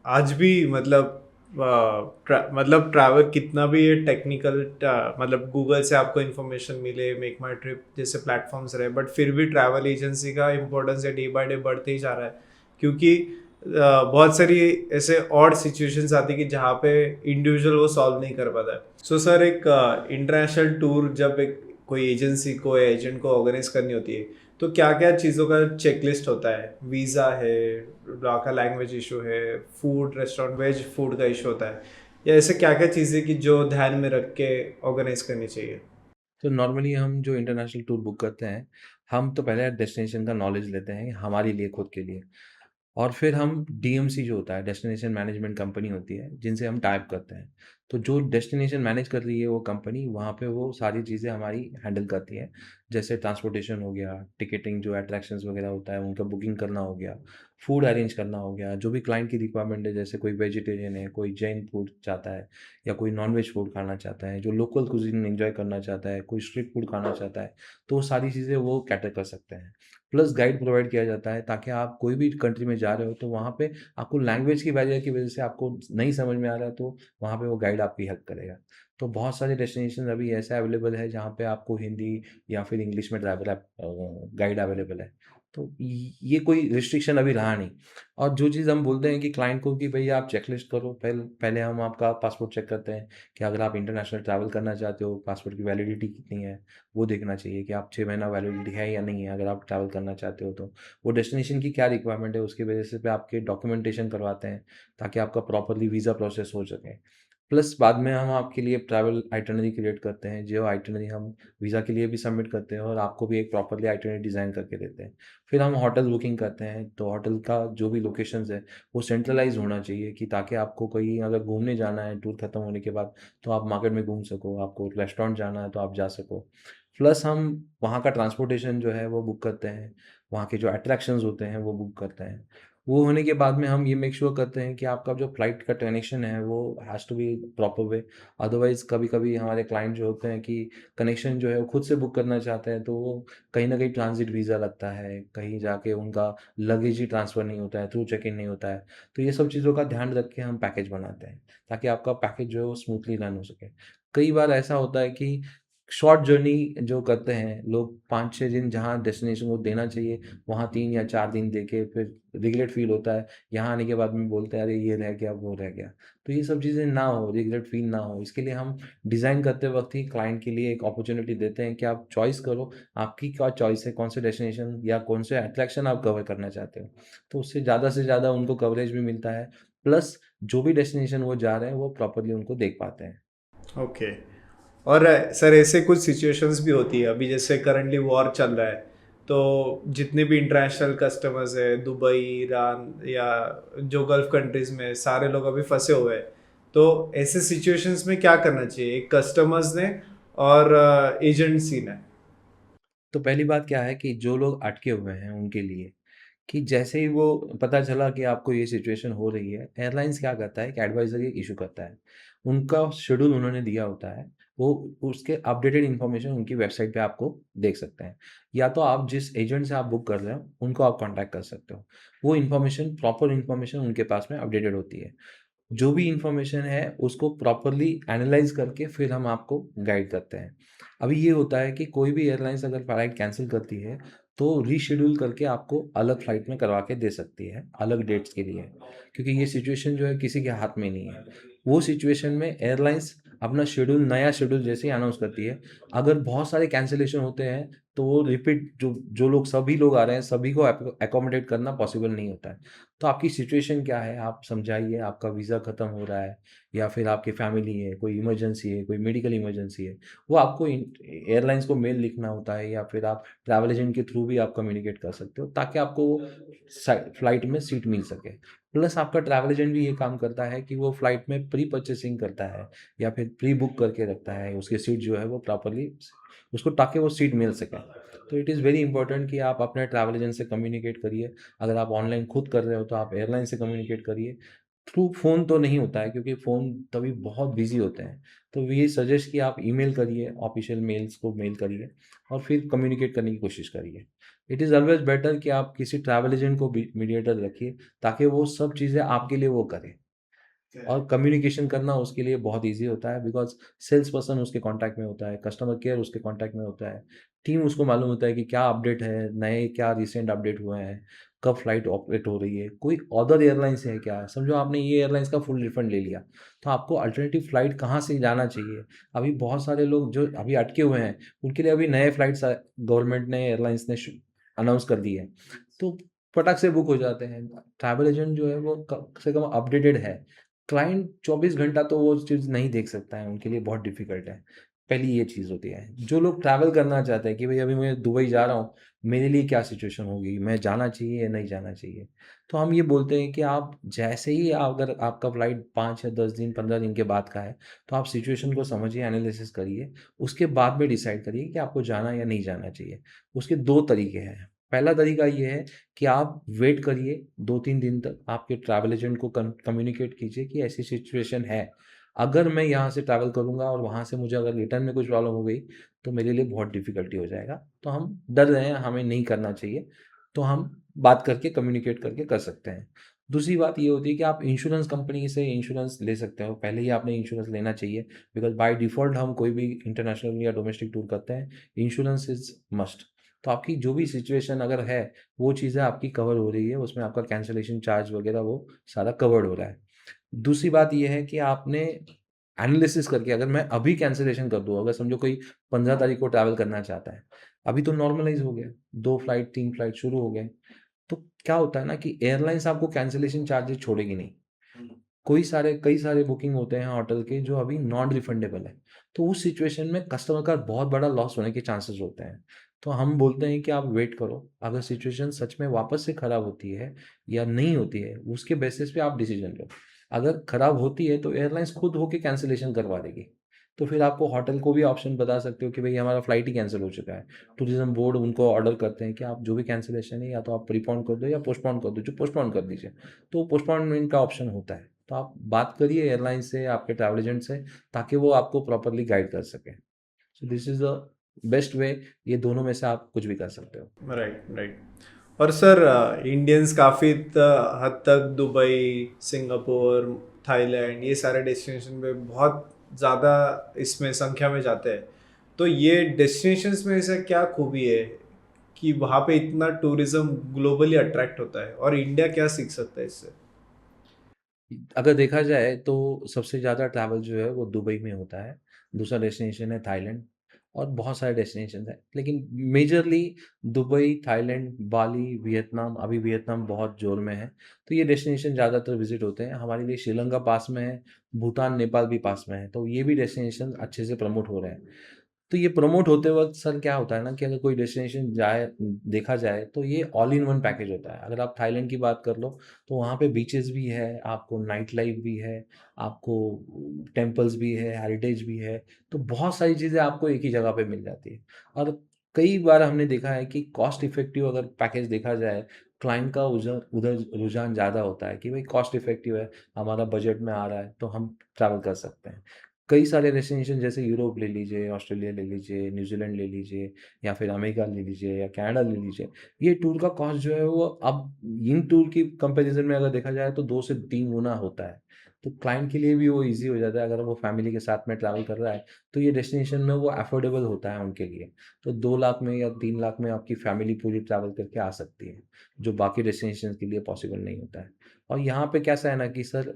Speaker 2: आज भी मतलब मतलब ट्रैवल कितना भी ये टेक्निकल मतलब गूगल से आपको इन्फॉर्मेशन मिले, मेक माई ट्रिप जैसे प्लेटफॉर्म्स रहे, बट फिर भी ट्रैवल एजेंसी का इम्पोर्टेंस है डे बाय डे बढ़ते ही जा रहा है, क्योंकि बहुत सारी ऐसे ऑड सिचुएशंस आती है कि जहाँ पे इंडिविजुअल वो सॉल्व नहीं कर पाता है। सो सर, एक इंटरनेशनल टूर जब एक कोई एजेंसी को या एजेंट को ऑर्गेनाइज करनी होती है, तो क्या क्या चीज़ों का चेकलिस्ट होता है? वीज़ा है, का लैंग्वेज इशू है, फूड रेस्टोरेंट वेज फूड का इशू होता है, या ऐसे क्या क्या चीज़ें कि जो ध्यान में रख के ऑर्गेनाइज करनी चाहिए?
Speaker 1: तो नॉर्मली हम जो इंटरनेशनल टूर बुक करते हैं, हम तो पहले डेस्टिनेशन का नॉलेज लेते हैं हमारे लिए, खुद के लिए। और फिर हम डीएमसी जो होता है, डेस्टिनेशन मैनेजमेंट कंपनी होती है, जिनसे हम टाइप करते हैं। तो जो डेस्टिनेशन मैनेज कर रही है वो कंपनी, वहाँ पे वो सारी चीज़ें हमारी हैंडल करती है। जैसे ट्रांसपोर्टेशन हो गया, टिकटिंग, जो अट्रैक्शंस वगैरह होता है उनका बुकिंग करना हो गया, फूड अरेंज करना हो गया, जो भी क्लाइंट की रिक्वायरमेंट है, जैसे कोई वेजिटेरियन है, कोई जैन फूड चाहता है या कोई नॉन-वेज फूड खाना चाहता है, जो लोकल कुज़ीन एन्जॉय करना चाहता है, कोई स्ट्रीट फूड खाना चाहता है, तो वो सारी चीज़ें वो कैटर कर सकते हैं। प्लस गाइड प्रोवाइड किया जाता है, ताकि आप कोई भी कंट्री में जा रहे हो तो वहाँ पे आपको लैंग्वेज की बैरियर की वजह से आपको नहीं समझ में आ रहा है, तो वहाँ पे वो गाइड आपकी हेल्प करेगा। तो बहुत सारे डेस्टिनेशन अभी ऐसे अवेलेबल है जहाँ पे आपको हिंदी या फिर इंग्लिश में ट्रैवल गाइड अवेलेबल है। तो ये कोई रिस्ट्रिक्शन अभी रहा नहीं। और जो चीज़ हम बोलते हैं कि क्लाइंट को कि भैया आप चेकलिस्ट करो, पहले पहले हम आपका पासपोर्ट चेक करते हैं कि अगर आप इंटरनेशनल ट्रैवल करना चाहते हो, पासपोर्ट की वैलिडिटी कितनी है, वो देखना चाहिए कि आप 6 महीना वैलिडिटी है या नहीं है, अगर आप ट्रैवल करना चाहते हो तो। वो डेस्टिनेशन की क्या रिक्वायरमेंट है उसकी बेसिस पे आपके डॉक्यूमेंटेशन करवाते हैं, ताकि आपका प्रॉपर्ली वीज़ा प्रोसेस हो सके। प्लस बाद में हम आपके लिए ट्रैवल आइटिनरी क्रिएट करते हैं, जो आइटिनरी हम वीज़ा के लिए भी सबमिट करते हैं और आपको भी एक प्रॉपर्ली आइटिनरी डिज़ाइन करके देते हैं। फिर हम होटल बुकिंग करते हैं, तो होटल का जो भी लोकेशंस है वो सेंट्रलाइज़ होना चाहिए, कि ताकि आपको कहीं अगर घूमने जाना है टूर खत्म होने के बाद, तो आप मार्केट में घूम सको, आपको रेस्टोरेंट जाना है तो आप जा सको। प्लस हम वहाँ का ट्रांसपोर्टेशन जो है वो बुक करते हैं, वहाँ के जो अट्रैक्शंस होते हैं वो बुक करते हैं। वो होने के बाद में हम ये मेक श्योर करते हैं कि आपका जो फ्लाइट का कनेक्शन है वो has to be proper way. Otherwise कभी-कभी हमारे क्लाइंट जो होते हैं कि कनेक्शन जो है वो खुद से बुक करना चाहते हैं, तो वो कहीं न कहीं ट्रांज़िट वीज़ा लगता है, कहीं जाके उनका लगेज ही ट्रांसफ़र नहीं होता है, थ्रू चेक इन नहीं होता है। तो ये सब चीज़ों का ध्यान रख के हम पैकेज बनाते हैं, ताकि आपका पैकेज जो है वो स्मूथली रन हो सके। कई बार ऐसा होता है कि शॉर्ट जर्नी जो करते हैं लोग, 5-6 दिन जहाँ डेस्टिनेशन को देना चाहिए, वहाँ 3 या 4 दिन देके फिर रिग्रेट फ़ील होता है। यहाँ आने के बाद में बोलते हैं, अरे ये रह गया, वो रह गया। तो ये सब चीज़ें ना हो, रिग्रेट फ़ील ना हो, इसके लिए हम डिज़ाइन करते वक़्त ही क्लाइंट के लिए एक अपॉर्च्युनिटी देते हैं कि आप चॉइस करो, आपकी क्या चॉइस है, कौन से डेस्टिनेशन या कौन से अट्रैक्शन आप कवर करना चाहते हो। तो उससे ज़्यादा से ज़्यादा उनको कवरेज भी मिलता है, प्लस जो भी डेस्टिनेशन वो जा रहे हैं, वो प्रॉपर्ली उनको देख पाते हैं।
Speaker 2: ओके। और सर ऐसे कुछ सिचुएशंस भी होती है, अभी जैसे करंटली वॉर चल रहा है, तो जितने भी इंटरनेशनल कस्टमर्स है, दुबई, ईरान या जो गल्फ कंट्रीज में, सारे लोग अभी फंसे हुए हैं। तो ऐसे सिचुएशंस में क्या करना चाहिए एक कस्टमर्स ने और एजेंसी ने?
Speaker 1: तो पहली बात क्या है कि जो लोग अटके हुए हैं उनके लिए, कि जैसे ही वो पता चला कि आपको ये सिचुएशन हो रही है, एयरलाइंस क्या करता है, एक एडवाइज़री इश्यू करता है। उनका शेड्यूल उन्होंने दिया होता है, वो उसके अपडेटेड इन्फॉर्मेशन उनकी वेबसाइट पे आपको देख सकते हैं। या तो आप जिस एजेंट से आप बुक कर रहे हो, उनको आप कॉन्टैक्ट कर सकते हो। वो इन्फॉर्मेशन, प्रॉपर इन्फॉर्मेशन उनके पास में अपडेटेड होती है। जो भी इन्फॉर्मेशन है उसको प्रॉपरली एनालाइज़ करके फिर हम आपको गाइड करते हैं। अभी ये होता है कि कोई भी एयरलाइंस अगर फ्लाइट कैंसल करती है, तो रीशेड्यूल करके आपको अलग फ्लाइट में करवा के दे सकती है, अलग डेट्स के लिए। क्योंकि ये सिचुएशन जो है किसी के हाथ में नहीं है। वो सिचुएशन में एयरलाइंस अपना शेड्यूल, नया शेड्यूल जैसे ही अनाउंस करती है, अगर बहुत सारे कैंसलेशन होते हैं, तो वो रिपीट, जो जो लोग, सभी लोग आ रहे हैं, सभी को अकोमोडेट करना पॉसिबल नहीं होता है। तो आपकी सिचुएशन क्या है, आप समझाइए, आपका वीज़ा ख़त्म हो रहा है या फिर आपकी फैमिली है, कोई इमरजेंसी है, कोई मेडिकल इमरजेंसी है। वो आपको एयरलाइंस को मेल लिखना होता है, या फिर आप ट्रैवल एजेंट के थ्रू भी आप कम्युनिकेट कर सकते हो, ताकि आपको वो फ्लाइट में सीट मिल सके। प्लस आपका ट्रैवल एजेंट भी ये काम करता है कि वो फ्लाइट में प्री परचेसिंग करता है, या फिर प्री बुक करके रखता है उसकी सीट जो है वो प्रॉपरली उसको, ताकि वो सीट मिल सके। तो इट इज़ वेरी इंपॉर्टेंट कि आप अपने ट्रैवल एजेंट से कम्युनिकेट करिए। अगर आप ऑनलाइन खुद कर रहे हो तो आप एयरलाइन से कम्युनिकेट करिए। थ्रू फ़ोन तो नहीं होता है, क्योंकि फ़ोन तभी बहुत बिज़ी होते हैं। तो ये सजेस्ट कि आप ईमेल करिए, ऑफ़िशियल मेल्स को मेल करिए और फिर कम्युनिकेट करने की कोशिश करिए। इट इज़ ऑलवेज़ बेटर कि आप किसी ट्रैवल एजेंट को बी मीडिएटर रखिए, ताकि वो सब चीज़ें आपके लिए वो करे। और कम्युनिकेशन करना उसके लिए बहुत ईज़ी होता है, बिकॉज़ सेल्स पर्सन उसके कॉन्टैक्ट में होता है, कस्टमर केयर उसके कॉन्टैक्ट में होता है, टीम उसको मालूम होता है कि क्या अपडेट है, नए क्या रिसेंट अपडेट हुए हैं, कब फ्लाइट ऑपरेट हो रही है, कोई अदर एयरलाइंस है क्या? समझो आपने ये एयरलाइंस का फुल रिफंड ले लिया, तो आपको अल्टरनेटिव फ्लाइट कहाँ से जाना चाहिए? अभी बहुत सारे लोग जो अभी अटके हुए हैं, उनके लिए अभी नए फ्लाइट्स गवर्नमेंट ने, एयरलाइंस ने अनाउंस कर दी है, तो फटाक से बुक हो जाते हैं। ट्रैवल एजेंट जो है वो कम से कम अपडेटेड है। क्लाइंट 24 घंटा तो वो चीज़ नहीं देख सकता है, उनके लिए बहुत डिफ़िकल्ट है। पहली ये चीज़ होती है। जो लोग ट्रैवल करना चाहते हैं कि भाई अभी मैं दुबई जा रहा हूँ, मेरे लिए क्या सिचुएशन होगी, मैं जाना चाहिए या नहीं जाना चाहिए। तो हम ये बोलते हैं कि आप जैसे ही अगर आपका फ्लाइट 5 या 10 दिन 15 दिन के बाद का है, तो आप सिचुएशन को समझिए, एनालिसिस करिए, उसके बाद में डिसाइड करिए कि आपको जाना या नहीं जाना चाहिए। उसके 2 तरीके हैं। पहला तरीका ये है कि आप वेट करिए 2-3 दिन तक, आपके ट्रैवल एजेंट को कम्युनिकेट कीजिए कि ऐसी सिचुएशन है। अगर मैं यहाँ से ट्रैवल करूँगा और वहाँ से मुझे अगर रिटर्न में कुछ प्रॉब्लम हो गई, तो मेरे लिए बहुत डिफ़िकल्टी हो जाएगा। तो हम डर रहे हैं, हमें नहीं करना चाहिए, तो हम बात करके कम्युनिकेट करके कर सकते हैं। दूसरी बात ये होती है कि आप इंश्योरेंस कंपनी से इंश्योरेंस ले सकते हो, पहले ही आपने इंश्योरेंस लेना चाहिए, बिकॉज़ बाय डिफ़ॉल्ट हम कोई भी इंटरनेशनल या डोमेस्टिक टूर करते हैं, इंश्योरेंस इज़ मस्ट। तो आपकी जो भी सिचुएशन अगर है, वो चीज़ें आपकी कवर हो रही है, उसमें आपका कैंसलेशन चार्ज वगैरह वो सारा कवर्ड हो रहा है। दूसरी बात ये है कि आपने एनालिसिस करके, अगर मैं अभी कैंसलेशन कर दूँ, अगर समझो कोई 15 तारीख को ट्रैवल करना चाहता है, अभी तो नॉर्मलाइज़ हो गया, 2 फ्लाइट 3 फ्लाइट शुरू हो गए, तो क्या होता है ना कि एयरलाइंस आपको कैंसलेशन चार्जेस छोड़ेगी नहीं। कई सारे बुकिंग होते हैं होटल के जो अभी नॉन रिफंडेबल है। तो उस सिचुएशन में कस्टमर का बहुत बड़ा लॉस होने के चांसेस होते हैं। तो हम बोलते हैं कि आप वेट करो, अगर सिचुएशन सच में वापस से खराब होती है या नहीं होती है, उसके बेसिस पे आप डिसीजन लो। अगर खराब होती है तो एयरलाइंस खुद होके कैंसलेशन करवा देगी। तो फिर आपको होटल को भी ऑप्शन बता सकते हो कि भई हमारा फ्लाइट ही कैंसल हो चुका है। टूरिज़्म बोर्ड उनको ऑर्डर करते हैं कि आप जो भी कैंसलेशन है या तो आप प्रीपोन कर दो या पोस्टपोन कर दो, जो पोस्टपोन कर दीजिए। तो पोस्टपोनमेंट का ऑप्शन होता है। तो आप बात करिए एयरलाइन से, आपके ट्रैवल एजेंट से, ताकि वो आपको प्रॉपर्ली गाइड कर सकें। So this is the best way. ये दोनों में से आप कुछ भी कर सकते हो।
Speaker 2: Right right. और सर इंडियंस काफ़ी हद तक दुबई, सिंगापुर, थाईलैंड ये सारे डेस्टिनेशन पे बहुत ज़्यादा इसमें संख्या में जाते हैं। तो ये डेस्टिनेशंस में ऐसा क्या खूबी है कि वहाँ पे इतना टूरिज्म ग्लोबली अट्रैक्ट होता है, और इंडिया क्या सीख सकता है इससे?
Speaker 1: अगर देखा जाए तो सबसे ज़्यादा ट्रैवल जो है वो दुबई में होता है। दूसरा डेस्टिनेशन है थाईलैंड, और बहुत सारे डेस्टिनेशंस हैं। लेकिन मेजरली दुबई, थाईलैंड, बाली, वियतनाम, अभी वियतनाम बहुत ज़ोर में है। तो ये डेस्टिनेशन ज़्यादातर विज़िट होते हैं। हमारे लिए श्रीलंका पास में है, भूटान, नेपाल भी पास में है। तो ये भी डेस्टिनेशन अच्छे से प्रमोट हो रहे हैं। तो ये प्रमोट होते वक़्त सर क्या होता है ना कि अगर कोई डेस्टिनेशन देखा जाए तो ये ऑल इन वन पैकेज होता है। अगर आप थाईलैंड की बात कर लो, तो वहाँ पे बीचेज़ भी है, आपको नाइट लाइफ़ भी है, आपको टेम्पल्स भी है, हेरिटेज भी है, तो बहुत सारी चीज़ें आपको एक ही जगह पे मिल जाती है। और कई बार हमने देखा है कि कॉस्ट इफ़ेक्टिव अगर पैकेज देखा जाए, क्लाइंट का उधर उधर रुझान ज़्यादा होता है कि भाई कॉस्ट इफ़ेक्टिव है, हमारा बजट में आ रहा है, तो हम ट्रैवल कर सकते हैं। कई सारे डेस्टिनेशन जैसे यूरोप ले लीजिए, ऑस्ट्रेलिया ले लीजिए, न्यूज़ीलैंड ले लीजिए, या फिर अमेरिका ले लीजिए या कनाडा ले लीजिए। ये टूर का कॉस्ट जो है वो अब इन टूर की कंपैरिज़न में अगर देखा जाए तो 2 से 3 गुना होता है। तो क्लाइंट के लिए भी वो ईज़ी हो जाता है, अगर वो फैमिली के साथ में ट्रैवल कर रहा है, तो ये डेस्टिनेशन में वो अफोर्डेबल होता है उनके लिए। तो 2 लाख में या 3 लाख में आपकी फैमिली पूरी ट्रैवल करके आ सकती है, जो बाकी डेस्टिनेशंस के लिए पॉसिबल नहीं होता है। और यहाँ पे कैसा है ना कि सर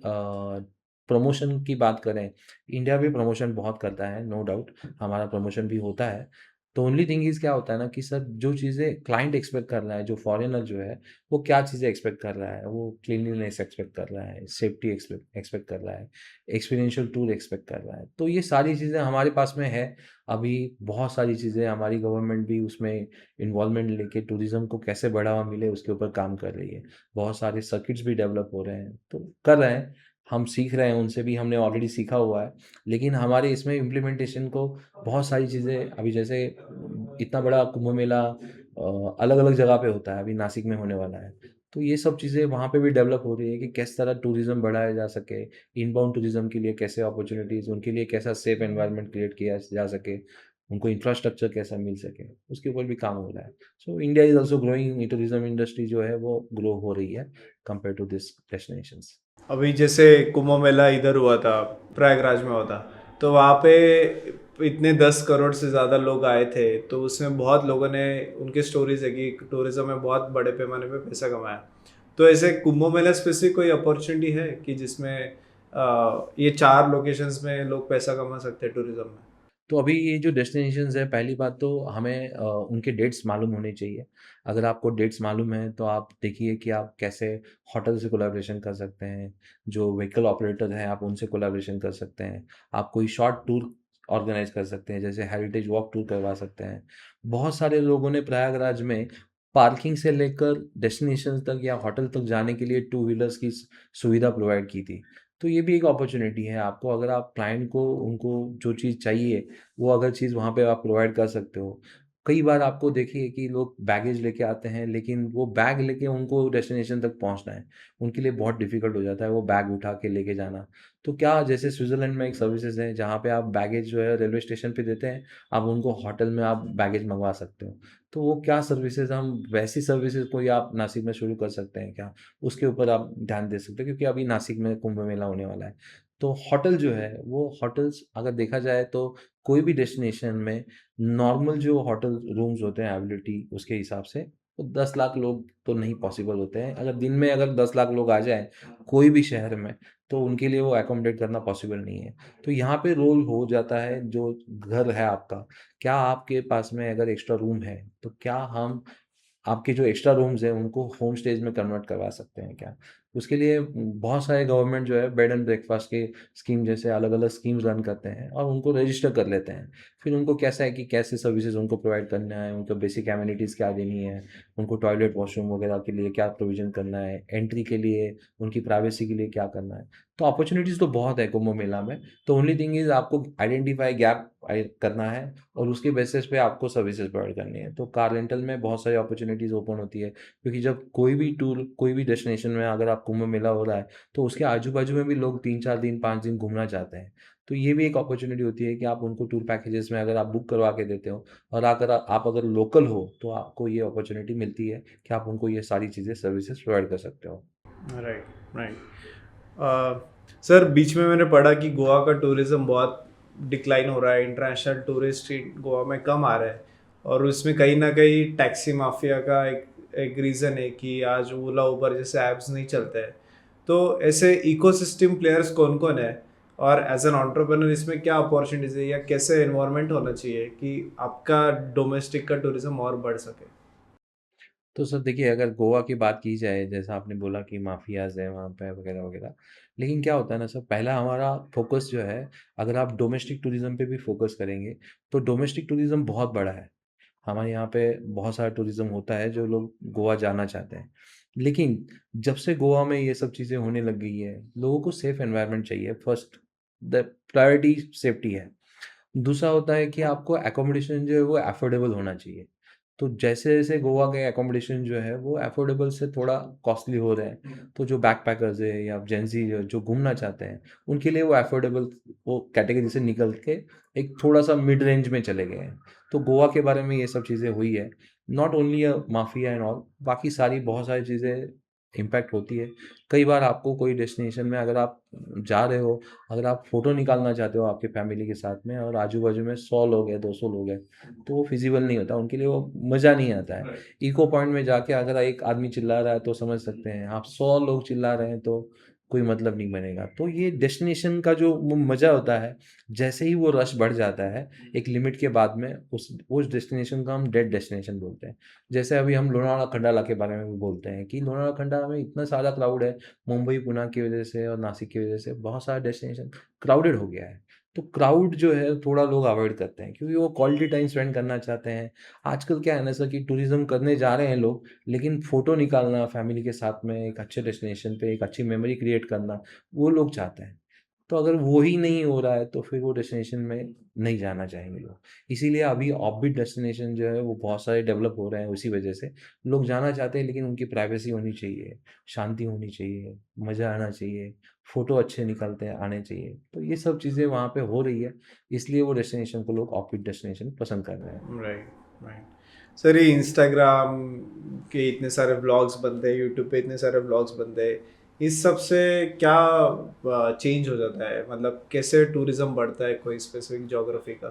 Speaker 1: प्रमोशन की बात करें, इंडिया भी प्रमोशन बहुत करता है, नो डाउट, हमारा प्रमोशन भी होता है। तो ओनली थिंग इज़ क्या होता है ना कि सर जो चीज़ें क्लाइंट एक्सपेक्ट कर रहा है, जो फॉरेनर जो है, वो क्या चीज़ें एक्सपेक्ट कर रहा है, वो क्लीनलीनेस एक्सपेक्ट कर रहा है, सेफ्टी एक्सपेक्ट एक्सपेक्ट कर रहा है, एक्सपीरियंशियल टूर एक्सपेक्ट कर रहा है। तो ये सारी चीज़ें हमारे पास में है। अभी बहुत सारी चीज़ें हमारी गवर्नमेंट भी उसमें इन्वॉल्वमेंट लेके टूरिज़्म को कैसे बढ़ावा मिले उसके ऊपर काम कर रही है। बहुत सारे सर्किट्स भी डेवलप हो रहे हैं, तो कर रहे हैं। हम सीख रहे हैं उनसे भी, हमने ऑलरेडी सीखा हुआ है। लेकिन हमारे इसमें इम्प्लीमेंटेशन को बहुत सारी चीज़ें, अभी जैसे इतना बड़ा कुंभ मेला अलग-अलग जगह पे होता है, अभी नासिक में होने वाला है। तो ये सब चीज़ें वहाँ पे भी डेवलप हो रही है कि किस तरह टूरिज़्म बढ़ाया जा सके, इनबाउंड टूरिज़्म के लिए कैसे अपॉर्च्युनिटीज़, उनके लिए कैसा सेफ एनवायरनमेंट क्रिएट किया जा सके, उनको इंफ्रास्ट्रक्चर कैसा मिल सके, उसके ऊपर भी काम हो रहा है। So India is also growing, tourism industry जो है वो ग्रो हो रही है कंपेयर टू दिस डेस्टिनेशंस।
Speaker 2: अभी जैसे कुंभ मेला इधर हुआ था, प्रयागराज में हुआ था, तो वहाँ पे इतने 10 करोड़ से ज़्यादा लोग आए थे। तो उसमें बहुत लोगों ने, उनके स्टोरीज है कि टूरिज्म में बहुत बड़े पैमाने पे पैसा कमाया। तो ऐसे कुंभ मेला स्पेसिफिक कोई अपॉर्चुनिटी है कि जिसमें ये 4 लोकेशंस में लोग पैसा कमा सकते हैं टूरिज्म में?
Speaker 1: तो अभी ये जो डेस्टिनेशंस है, पहली बात तो हमें उनके डेट्स मालूम होने चाहिए। अगर आपको डेट्स मालूम है तो आप देखिए कि आप कैसे होटल से कोलैबोरेशन कर सकते हैं, जो व्हीकल ऑपरेटर हैं आप उनसे कोलैबोरेशन कर सकते हैं। आप कोई शॉर्ट टूर ऑर्गेनाइज कर सकते हैं, जैसे हेरिटेज वॉक टूर करवा सकते हैं। बहुत सारे लोगों ने प्रयागराज में पार्किंग से लेकर डेस्टिनेशन तक या होटल तक जाने के लिए टू व्हीलर्स की सुविधा प्रोवाइड की थी। तो ये भी एक अपॉर्चुनिटी है आपको, अगर आप क्लाइंट को उनको जो चीज़ चाहिए वो अगर चीज़ वहाँ पे आप प्रोवाइड कर सकते हो। कई बार आपको देखिए कि लोग बैगेज लेके आते हैं, लेकिन वो बैग लेके उनको डेस्टिनेशन तक पहुँचना है, उनके लिए बहुत डिफ़िकल्ट हो जाता है वो बैग उठा के लेके जाना। तो क्या जैसे स्विट्ज़रलैंड में एक सर्विसेज़ है जहाँ पे आप बैगेज जो है रेलवे स्टेशन पे देते हैं, आप उनको होटल में आप बैगेज मँगवा सकते हो। तो वो क्या सर्विसेज़, हम वैसी सर्विसेज़ कोई आप नासिक में शुरू कर सकते हैं क्या? उसके ऊपर आप ध्यान दे सकते हो, क्योंकि अभी नासिक में कुंभ मेला होने वाला है। तो होटल जो है वो होटल्स अगर देखा जाए तो कोई भी डेस्टिनेशन में नॉर्मल जो होटल रूम्स होते हैं अवेलेबिलिटी उसके हिसाब से, तो 10 लाख लोग तो नहीं पॉसिबल होते हैं। अगर दिन में अगर 10 लाख लोग आ जाएँ कोई भी शहर में, तो उनके लिए वो अकोमोडेट करना पॉसिबल नहीं है। तो यहाँ पे रोल हो जाता है जो घर है आपका, क्या आपके पास में अगर एक्स्ट्रा रूम है, तो क्या हम आपके जो एक्स्ट्रा रूम्स हैं उनको होम स्टेज में कन्वर्ट करवा सकते हैं क्या? उसके लिए बहुत सारे गवर्नमेंट जो है बेड एंड ब्रेकफास्ट के स्कीम जैसे अलग-अलग स्कीम्स रन करते हैं और उनको रजिस्टर कर लेते हैं। फिर उनको कैसा है कि कैसे सर्विसेज़ उनको प्रोवाइड करना है, उनको बेसिक एमेनिटीज़ क्या देनी है, उनको टॉयलेट, वॉशरूम वगैरह के लिए क्या प्रोविज़न करना है, एंट्री के लिए, उनकी प्राइवेसी के लिए क्या करना है। तो अपॉर्च्युनिटीज़ तो बहुत है कुंभ मेला में। तो ओनली थिंग इज़ आपको आइडेंटिफाई गैप करना है और उसके बेसिस पे आपको सर्विसेज प्रोवाइड करनी है। तो कार रेंटल में बहुत सारी अपॉर्चुनिटीज़ ओपन होती है, क्योंकि जब कोई भी टूर, कोई भी डेस्टिनेशन में अगर आप कुंभ मेला हो रहा है, तो उसके आजू-बाजू में भी लोग 3-4 दिन, 5 दिन घूमना चाहते हैं। तो ये भी एक अपॉर्चुनिटी होती है कि आप उनको टूर पैकेजेज़ में अगर आप बुक करवा के देते हो और अगर आप अगर लोकल हो, तो आपको ये अपॉर्चुनिटी मिलती है कि आप उनको ये सारी चीज़ें सर्विसेज प्रोवाइड कर सकते हो।
Speaker 2: Right, right. सर, बीच में मैंने पढ़ा कि गोवा का टूरिज्म बहुत डिक्लाइन हो रहा है, इंटरनेशनल टूरिस्ट गोवा में कम आ रहा है, और उसमें कहीं ना कहीं टैक्सी माफिया का एक एक रीज़न है कि आज ओला उबर जैसे ऐप्स नहीं चलते हैं। तो ऐसे इकोसिस्टम प्लेयर्स कौन कौन है, और एज एन एंटरप्रेन्योर इसमें क्या अपॉर्चुनिटीज है, या कैसे एनवायरनमेंट होना चाहिए कि आपका डोमेस्टिक का टूरिज्म और बढ़ सके?
Speaker 1: तो सर देखिए, अगर गोवा की बात की जाए, जैसा आपने बोला कि माफियाज़ हैं वहाँ पे वगैरह वगैरह, लेकिन क्या होता है ना सर, पहला हमारा फोकस जो है, अगर आप डोमेस्टिक टूरिज्म पे भी फोकस करेंगे तो डोमेस्टिक टूरिज्म बहुत बड़ा है। हमारे यहाँ पे बहुत सारा टूरिज्म होता है जो लोग गोवा जाना चाहते हैं, लेकिन जब से गोवा में ये सब चीज़ें होने लग गई है, लोगों को सेफ एनवायरनमेंट चाहिए। फर्स्ट द प्रायोरिटी सेफ्टी है। दूसरा होता है कि आपको एकोमोडेशन जो है वो अफोर्डेबल होना चाहिए। तो जैसे-जैसे गोवा के एकोमोडेशन जो है वो अफोर्डेबल से थोड़ा कॉस्टली हो रहे हैं। तो जो बैकपैकर्स है या जेन ज़ी जो घूमना चाहते हैं, उनके लिए वो अफोर्डेबल वो कैटेगरी से निकल के एक थोड़ा-सा मिड रेंज में चले गए हैं। तो गोवा के बारे में ये सब चीज़ें हुई है। Not only mafia and all, बाकी सारी बहुत सारी चीज़ें इम्पैक्ट होती है। कई बार आपको कोई डेस्टिनेशन में अगर आप जा रहे हो, अगर आप फ़ोटो निकालना चाहते हो आपके फैमिली के साथ में और आजू-बाजू में 100 लोग हैं, 200 लोग हैं, तो वो फिज़िबल नहीं होता, उनके लिए वो मज़ा नहीं आता है। इको पॉइंट में जाके अगर एक आदमी चिल्ला रहा है तो समझ सकते हैं, आप 100 लोग चिल्ला रहे हैं तो कोई मतलब नहीं बनेगा। तो ये डेस्टिनेशन का जो वो मज़ा होता है, जैसे ही वो रश बढ़ जाता है, एक लिमिट के बाद में उस डेस्टिनेशन को हम डेड डेस्टिनेशन बोलते हैं। जैसे अभी हम लोनावला खंडाला के बारे में भी बोलते हैं कि लोनावला खंडाला में इतना सारा क्राउड है, मुंबई, पुणे की वजह से और नासिक की वजह से बहुत सारा डेस्टिनेशन क्राउडेड हो गया है। तो क्राउड जो है थोड़ा लोग अवॉइड करते हैं, क्योंकि वो क्वालिटी टाइम स्पेंड करना चाहते हैं। आजकल क्या है ना सर, कि टूरिज़्म करने जा रहे हैं लोग, लेकिन फ़ोटो निकालना फैमिली के साथ में एक अच्छे डेस्टिनेशन पे एक अच्छी मेमोरी क्रिएट करना, वो लोग चाहते हैं। तो अगर वो ही नहीं हो रहा है तो फिर वो डेस्टिनेशन में नहीं जाना चाहेंगे लोग। इसीलिए अभी ऑफबीट डेस्टिनेशन जो है वो बहुत सारे डेवलप हो रहे हैं उसी वजह से। लोग जाना चाहते हैं, लेकिन उनकी प्राइवेसी होनी चाहिए, शांति होनी चाहिए, मज़ा आना चाहिए, फ़ोटो अच्छे निकलते हैं आने चाहिए। तो ये सब चीज़ें वहाँ पे हो रही है, इसलिए वो डेस्टिनेशन को लोग ऑफबीट डेस्टिनेशन पसंद कर रहे हैं।
Speaker 2: Right, right. सर, ये इंस्टाग्राम के इतने सारे व्लॉग्स बनते हैं, यूट्यूब पे इतने सारे व्लॉग्स बनते हैं, इस सब से क्या चेंज हो जाता है? मतलब कैसे टूरिज्म बढ़ता है कोई स्पेसिफिक ज्योग्राफी का?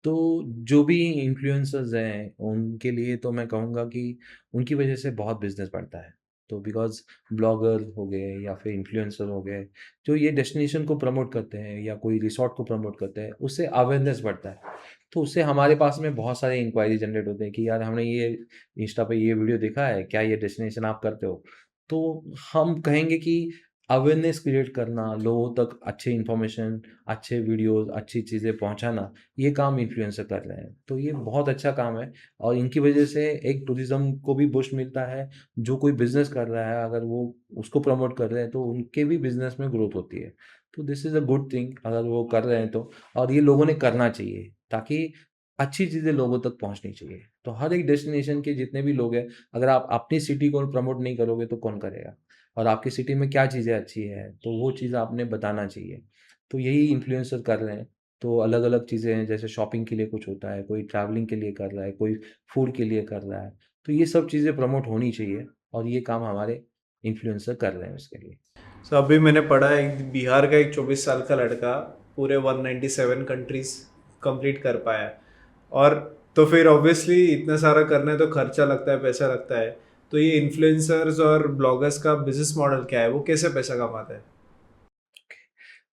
Speaker 1: तो जो भी इन्फ्लुएंसर्स हैं, उनके लिए तो मैं कहूँगा कि उनकी वजह से बहुत बिज़नेस बढ़ता है। तो बिकॉज़ ब्लॉगर हो गए या फिर इन्फ्लुएंसर हो गए, जो ये डेस्टिनेशन को प्रमोट करते हैं या कोई रिसॉर्ट को प्रमोट करते हैं, उससे अवेयरनेस बढ़ता है। तो उससे हमारे पास में बहुत सारे इंक्वायरी जनरेट होते हैं कि यार हमने ये इंस्टा पे ये वीडियो देखा है, क्या ये डेस्टिनेशन आप करते हो? तो हम कहेंगे कि अवेयरनेस क्रिएट करना, लोगों तक अच्छे इन्फॉर्मेशन, अच्छे वीडियोस, अच्छी चीज़ें पहुंचाना, ये काम इन्फ्लुएंसर कर रहे हैं। तो ये बहुत अच्छा काम है और इनकी वजह से एक टूरिज्म को भी बूस्ट मिलता है। जो कोई बिजनेस कर रहा है अगर वो उसको प्रमोट कर रहे हैं तो उनके भी बिजनेस में ग्रोथ होती है। तो this is a good thing अगर वो कर रहे हैं तो। और ये लोगों ने करना चाहिए ताकि अच्छी चीज़ें लोगों तक पहुंचनी चाहिए। तो हर एक डेस्टिनेशन के जितने भी लोग हैं, अगर आप अपनी सिटी को प्रमोट नहीं करोगे तो कौन करेगा? और आपकी सिटी में क्या चीज़ें अच्छी है तो वो चीज़ आपने बताना चाहिए। तो यही इन्फ्लुएंसर कर रहे हैं। तो अलग अलग चीज़ें हैं, जैसे शॉपिंग के लिए कुछ होता है, कोई ट्रैवलिंग के लिए कर रहा है, कोई फूड के लिए कर रहा है। तो ये सब चीज़ें प्रमोट होनी चाहिए और ये काम हमारे इन्फ्लुएंसर कर रहे हैं उसके लिए।
Speaker 2: सो अभी मैंने पढ़ा है बिहार का एक 24 साल का लड़का पूरे 197 कंट्रीज कंप्लीट कर पाया। और तो फिर ऑब्वियसली इतना सारा करना है तो खर्चा लगता है, पैसा लगता है। तो ये इन्फ्लुएंसर्स और ब्लॉगर्स का बिजनेस मॉडल क्या है, वो कैसे पैसा कमाते हैं?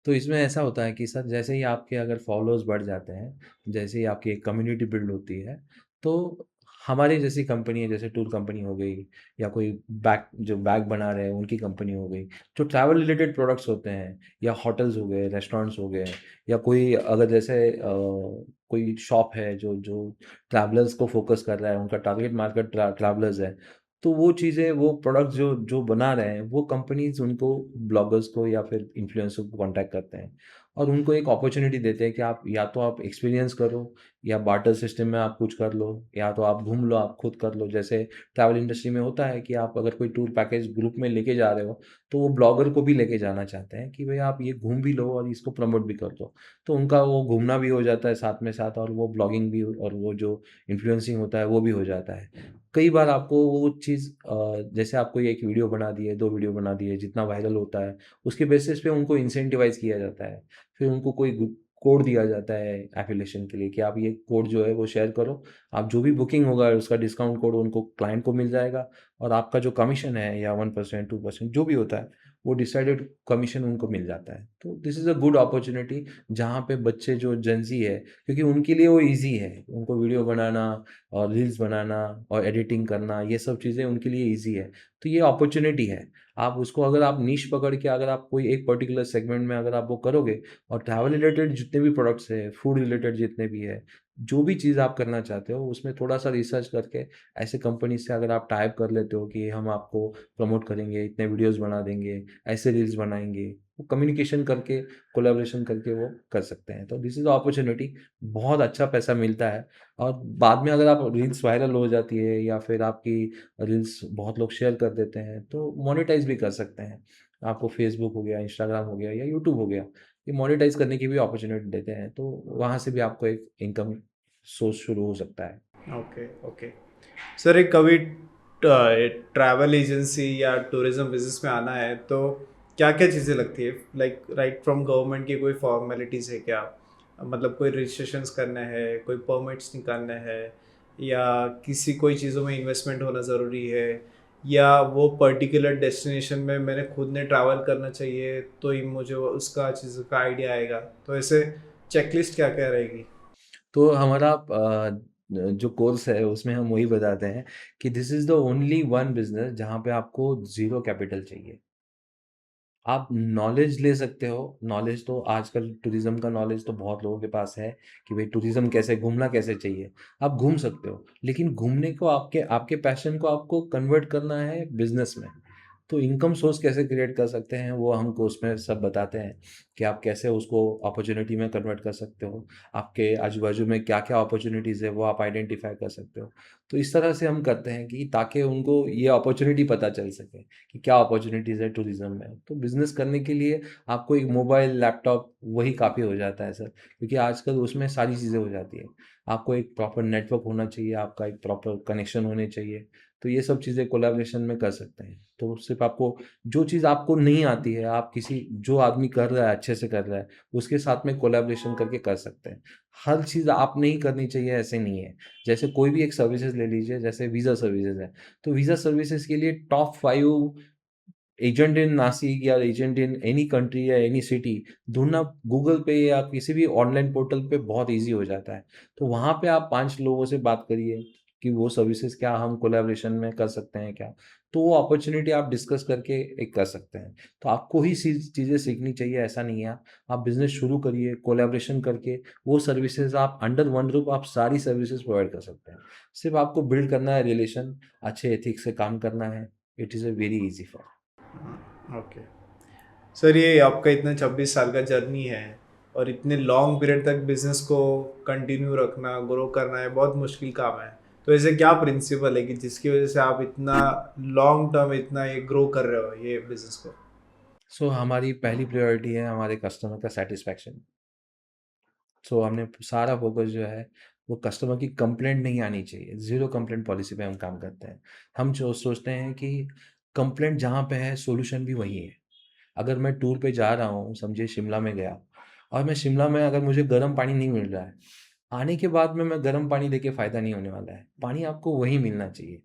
Speaker 1: तो इसमें ऐसा होता है कि सर जैसे ही आपके अगर फॉलोअर्स बढ़ जाते हैं, जैसे ही आपकी एक कम्युनिटी बिल्ड होती है, तो हमारी जैसी कंपनी है, जैसे टूर कंपनी हो गई या कोई बैग बना रहे हैं उनकी कंपनी हो गई, जो ट्रैवल रिलेटेड प्रोडक्ट्स होते हैं, या होटल्स हो गए, रेस्टोरेंट्स हो गए, या कोई अगर जैसे कोई शॉप है जो जो ट्रैवलर्स को फोकस कर रहा है, उनका टारगेट मार्केट ट्रैवलर्स है, तो वो चीज़ें, वो प्रोडक्ट्स जो जो बना रहे हैं, वो कंपनीज़ उनको, ब्लॉगर्स को या फिर इन्फ्लुएंसर को कॉन्टैक्ट करते हैं और उनको एक अपॉर्चुनिटी देते हैं कि आप या तो आप एक्सपीरियंस करो, या बार्टर सिस्टम में आप कुछ कर लो, या तो आप घूम लो, आप खुद कर लो। जैसे ट्रैवल इंडस्ट्री में होता है कि आप अगर कोई टूर पैकेज ग्रुप में लेके जा रहे हो, तो वो ब्लॉगर को भी लेके जाना चाहते हैं कि भाई आप ये घूम भी लो और इसको प्रमोट भी कर दो। तो उनका वो घूमना भी हो जाता है साथ में साथ, और वो ब्लॉगिंग भी, और वो जो इन्फ्लुएंसिंग होता है वो भी हो जाता है। कई बार आपको वो चीज़ जैसे आपको ये एक वीडियो बना दी है, 2 वीडियो बना दी है, जितना वायरल होता है, उसके बेसिस पे उनको इंसेंटिवाइज़ किया जाता है। फिर उनको कोई कोड दिया जाता है एफ़िलिएशन के लिए कि आप ये कोड जो है वो शेयर करो। आप जो भी बुकिंग होगा उसका डिस्काउंट कोड उनको, क्लाइंट को मिल जाएगा, और आपका जो कमीशन है या 1% 2% जो भी होता है, वो डिसाइडेड कमीशन उनको मिल जाता है। तो this is a good opportunity जहाँ पे बच्चे जो जेन ज़ी है, क्योंकि उनके लिए वो ईज़ी है। उनको वीडियो बनाना और रील्स बनाना और एडिटिंग करना, ये सब चीज़ें उनके लिए ईज़ी है। तो ये अपॉर्च्युनिटी है। आप उसको, अगर आप नीश पकड़ के अगर आप कोई एक पर्टिकुलर सेगमेंट में अगर आप वो करोगे, और ट्रैवल रिलेटेड जितने भी प्रोडक्ट्स हैं, फूड रिलेटेड जितने भी है, जो भी चीज़ आप करना चाहते हो, उसमें थोड़ा-सा रिसर्च करके ऐसे कंपनी से अगर आप टाई अप कर लेते हो कि हम आपको प्रमोट करेंगे, इतने वीडियोज़ बना देंगे, ऐसे रील्स बनाएँगे, वो कम्युनिकेशन करके, कोलैबोरेशन करके वो कर सकते हैं। तो दिस इज़ अ अपॉर्च्युनिटी, बहुत अच्छा पैसा मिलता है। और बाद में अगर आप रील्स वायरल हो जाती है या फिर आपकी रील्स बहुत लोग शेयर कर देते हैं, तो मोनेटाइज़ भी कर सकते हैं। आपको फ़ेसबुक हो गया, इंस्टाग्राम हो गया या यूट्यूब हो गया, ये मोनेटाइज़ करने की भी अपॉर्च्युनिटी देते हैं, तो वहाँ से भी आपको एक इनकम सोर्स शुरू हो सकता है।
Speaker 2: Okay, okay. सर, एक कभी ट्रैवल एजेंसी या टूरिज्म बिजनेस में आना है तो क्या क्या चीज़ें लगती है? लाइक राइट फ्रॉम गवर्नमेंट की कोई फॉर्मेलिटीज़ है क्या? मतलब कोई रजिस्ट्रेशंस करना है, कोई परमिट्स निकालना है, या किसी कोई चीज़ों में इन्वेस्टमेंट होना ज़रूरी है, या वो पर्टिकुलर डेस्टिनेशन में मैंने खुद ने ट्रैवल करना चाहिए तो ही मुझे उसका चीज़ का आइडिया आएगा? तो ऐसे चेकलिस्ट क्या क्या रहेगी?
Speaker 1: तो हमारा जो कोर्स है उसमें हम वही बताते हैं कि this is the only one business जहाँ पे आपको ज़ीरो कैपिटल चाहिए। आप नॉलेज ले सकते हो, नॉलेज तो आजकल टूरिज़्म का नॉलेज तो बहुत लोगों के पास है कि भई टूरिज़्म कैसे घूमना कैसे चाहिए। आप घूम सकते हो, लेकिन घूमने को आपके आपके पैशन को आपको कन्वर्ट करना है बिज़नेस में। तो इनकम सोर्स कैसे क्रिएट कर सकते हैं, वो हमको उसमें सब बताते हैं कि आप कैसे उसको अपॉर्च्युनिटी में कन्वर्ट कर सकते हो। आपके आजू-बाजू में क्या-क्या अपॉर्च्युनिटीज़ है, वो आप आइडेंटिफ़ाई कर सकते हो। तो इस तरह से हम करते हैं कि ताकि उनको ये अपॉर्च्युनिटी पता चल सके कि क्या अपॉर्च्युनिटीज़ है टूरिज़्म में। तो बिज़नेस करने के लिए आपको एक मोबाइल, लैपटॉप वही काफ़ी हो जाता है सर, क्योंकि आजकल उसमें सारी चीज़ें हो जाती हैं। आपको एक प्रॉपर नेटवर्क होना चाहिए, आपका एक प्रॉपर कनेक्शन होने चाहिए। तो ये सब चीज़ें कोलैबोरेशन में कर सकते हैं। तो सिर्फ़ आपको जो चीज़ आपको नहीं आती है, आप किसी जो आदमी कर रहा है, अच्छे से कर रहा है, उसके साथ में कोलैबोरेशन करके कर सकते हैं। हर चीज़ आप नहीं करनी चाहिए, ऐसे नहीं है। जैसे कोई भी एक सर्विसेज़ ले लीजिए, जैसे वीज़ा सर्विसेज़ है। तो वीज़ा सर्विसेज़ के लिए टॉप 5 एजेंट इन नासिक या एजेंट इन एनी कंट्री या एनी सिटी ढूँढना गूगल पे या किसी भी ऑनलाइन पोर्टल पे बहुत ईज़ी हो जाता है। तो वहाँ पे आप 5 लोगों से बात करिए कि वो सर्विसेज़ क्या हम कोलैबोरेशन में कर सकते हैं क्या? तो वो अपॉर्चुनिटी आप डिस्कस करके एक कर सकते हैं। तो आपको ही चीज़ें सीखनी चाहिए, ऐसा नहीं है। आप बिजनेस शुरू करिए कोलैबोरेशन करके, वो सर्विसेज आप अंडर वन रूफ आप सारी सर्विसेज प्रोवाइड कर सकते हैं। सिर्फ आपको बिल्ड करना है रिलेशन, अच्छे एथिक्स से काम करना है। It is a very easy for.
Speaker 2: Okay sir, ये आपका इतना 26 साल का जर्नी है और इतने लॉन्ग पीरियड तक बिजनेस को कंटिन्यू रखना, ग्रो करना है, बहुत मुश्किल काम है। तो ऐसे क्या प्रिंसिपल है कि जिसकी वजह से आप इतना लॉन्ग टर्म इतना ये ग्रो कर रहे हो ये बिजनेस को?
Speaker 1: सो हमारी पहली प्रायोरिटी है हमारे कस्टमर का सेटिस्फैक्शन। सो हमने सारा फोकस जो है वो कस्टमर की कंप्लेंट नहीं आनी चाहिए। ज़ीरो कंप्लेंट पॉलिसी पे हम काम करते हैं। हम जो सोचते हैं कि कंप्लेंट जहाँ पे है सॉल्यूशन भी वही है। अगर मैं टूर पे जा रहा हूँ, समझिए शिमला में गया, और मैं शिमला में अगर मुझे गर्म पानी नहीं मिल रहा है, आने के बाद में मैं गर्म पानी देके फ़ायदा नहीं होने वाला है। पानी आपको वहीं मिलना चाहिए।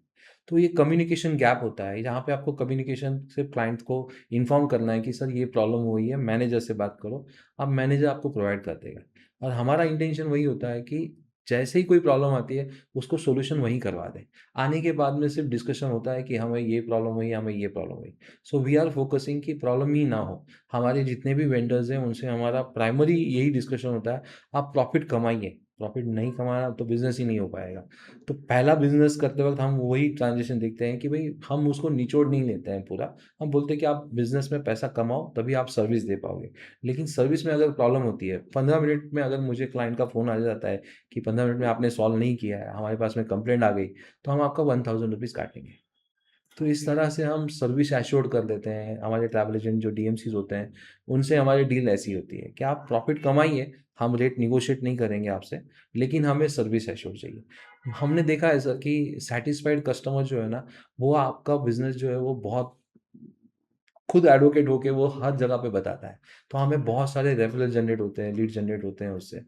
Speaker 1: तो ये कम्युनिकेशन गैप होता है, जहाँ पे आपको कम्युनिकेशन से क्लाइंट को इन्फॉर्म करना है कि सर ये प्रॉब्लम हुई है, मैनेजर से बात करो। अब मैनेजर आपको प्रोवाइड कर देगा। और हमारा इंटेंशन वही होता है कि जैसे ही कोई प्रॉब्लम आती है, उसको सॉल्यूशन वहीं करवा दें। आने के बाद में सिर्फ डिस्कशन होता है कि हमें ये प्रॉब्लम हुई, हमें ये प्रॉब्लम हुई। सो वी आर फोकसिंग कि प्रॉब्लम ही ना हो। हमारे जितने भी वेंडर्स हैं, उनसे हमारा प्राइमरी यही डिस्कशन होता है, आप प्रॉफ़िट कमाइए। प्रॉफ़िट नहीं कमाना तो बिज़नेस ही नहीं हो पाएगा। तो पहला बिज़नेस करते वक़्त हम वही ट्रांज़िशन देखते हैं कि भई हम उसको निचोड़ नहीं लेते हैं पूरा। हम बोलते हैं कि आप बिज़नेस में पैसा कमाओ, तभी आप सर्विस दे पाओगे। लेकिन सर्विस में अगर प्रॉब्लम होती है, 15 मिनट में अगर मुझे क्लाइंट का फ़ोन आ जाता है कि 15 मिनट में आपने सॉल्व नहीं किया है, हमारे पास में कंप्लेंट आ गई, तो हम आपका 1000 रुपीज़ काटेंगे। तो इस तरह से हम सर्विस एश्योर्ड कर देते हैं। हमारे ट्रैवल एजेंट जो डीएमसीज़ होते हैं, उनसे हमारी डील ऐसी होती है कि आप प्रॉफ़िट कमाइए, हम रेट नेगोशिएट नहीं करेंगे आपसे, लेकिन हमें सर्विस एश्योर्ड चाहिए। हमने देखा है सर कि सैटिस्फाइड कस्टमर जो है ना, वो आपका बिज़नेस जो है वो बहुत खुद एडवोकेट होके वो हर जगह पे बताता है। तो हमें बहुत सारे रेफरल जनरेट होते हैं, लीड जनरेट होते हैं उससे।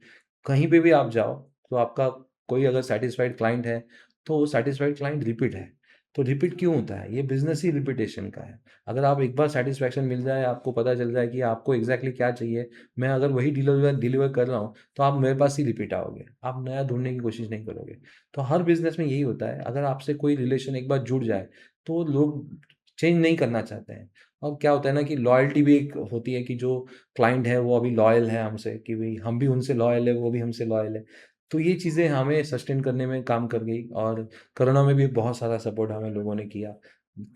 Speaker 1: कहीं पे भी आप जाओ, तो आपका कोई अगर सैटिस्फाइड क्लाइंट है, तो वो सैटिस्फाइड क्लाइंट रिपीट है। तो रिपीट क्यों होता है? ये बिज़नेस ही रिपिटेशन का है। अगर आप एक बार सैटिस्फैक्शन मिल जाए, आपको पता चल जाए कि आपको एग्ज़ैक्टली क्या चाहिए, मैं अगर वही डिलीवर डिलीवर कर रहा हूँ, तो आप मेरे पास ही रिपीट आओगे। आप नया ढूँढने की कोशिश नहीं करोगे। तो हर बिज़नेस में यही होता है, अगर आपसे कोई रिलेशन एक बार जुड़ जाए, तो लोग चेंज नहीं करना चाहते हैं। अब क्या होता है ना कि लॉयल्टी भी एक होती है कि जो क्लाइंट है वो अभी लॉयल है हमसे, कि भाई हम भी उनसे लॉयल है, वो भी हमसे लॉयल है। तो ये चीज़ें हमें सस्टेन करने में काम कर गई। और कोरोना में भी बहुत सारा सपोर्ट हमें लोगों ने किया,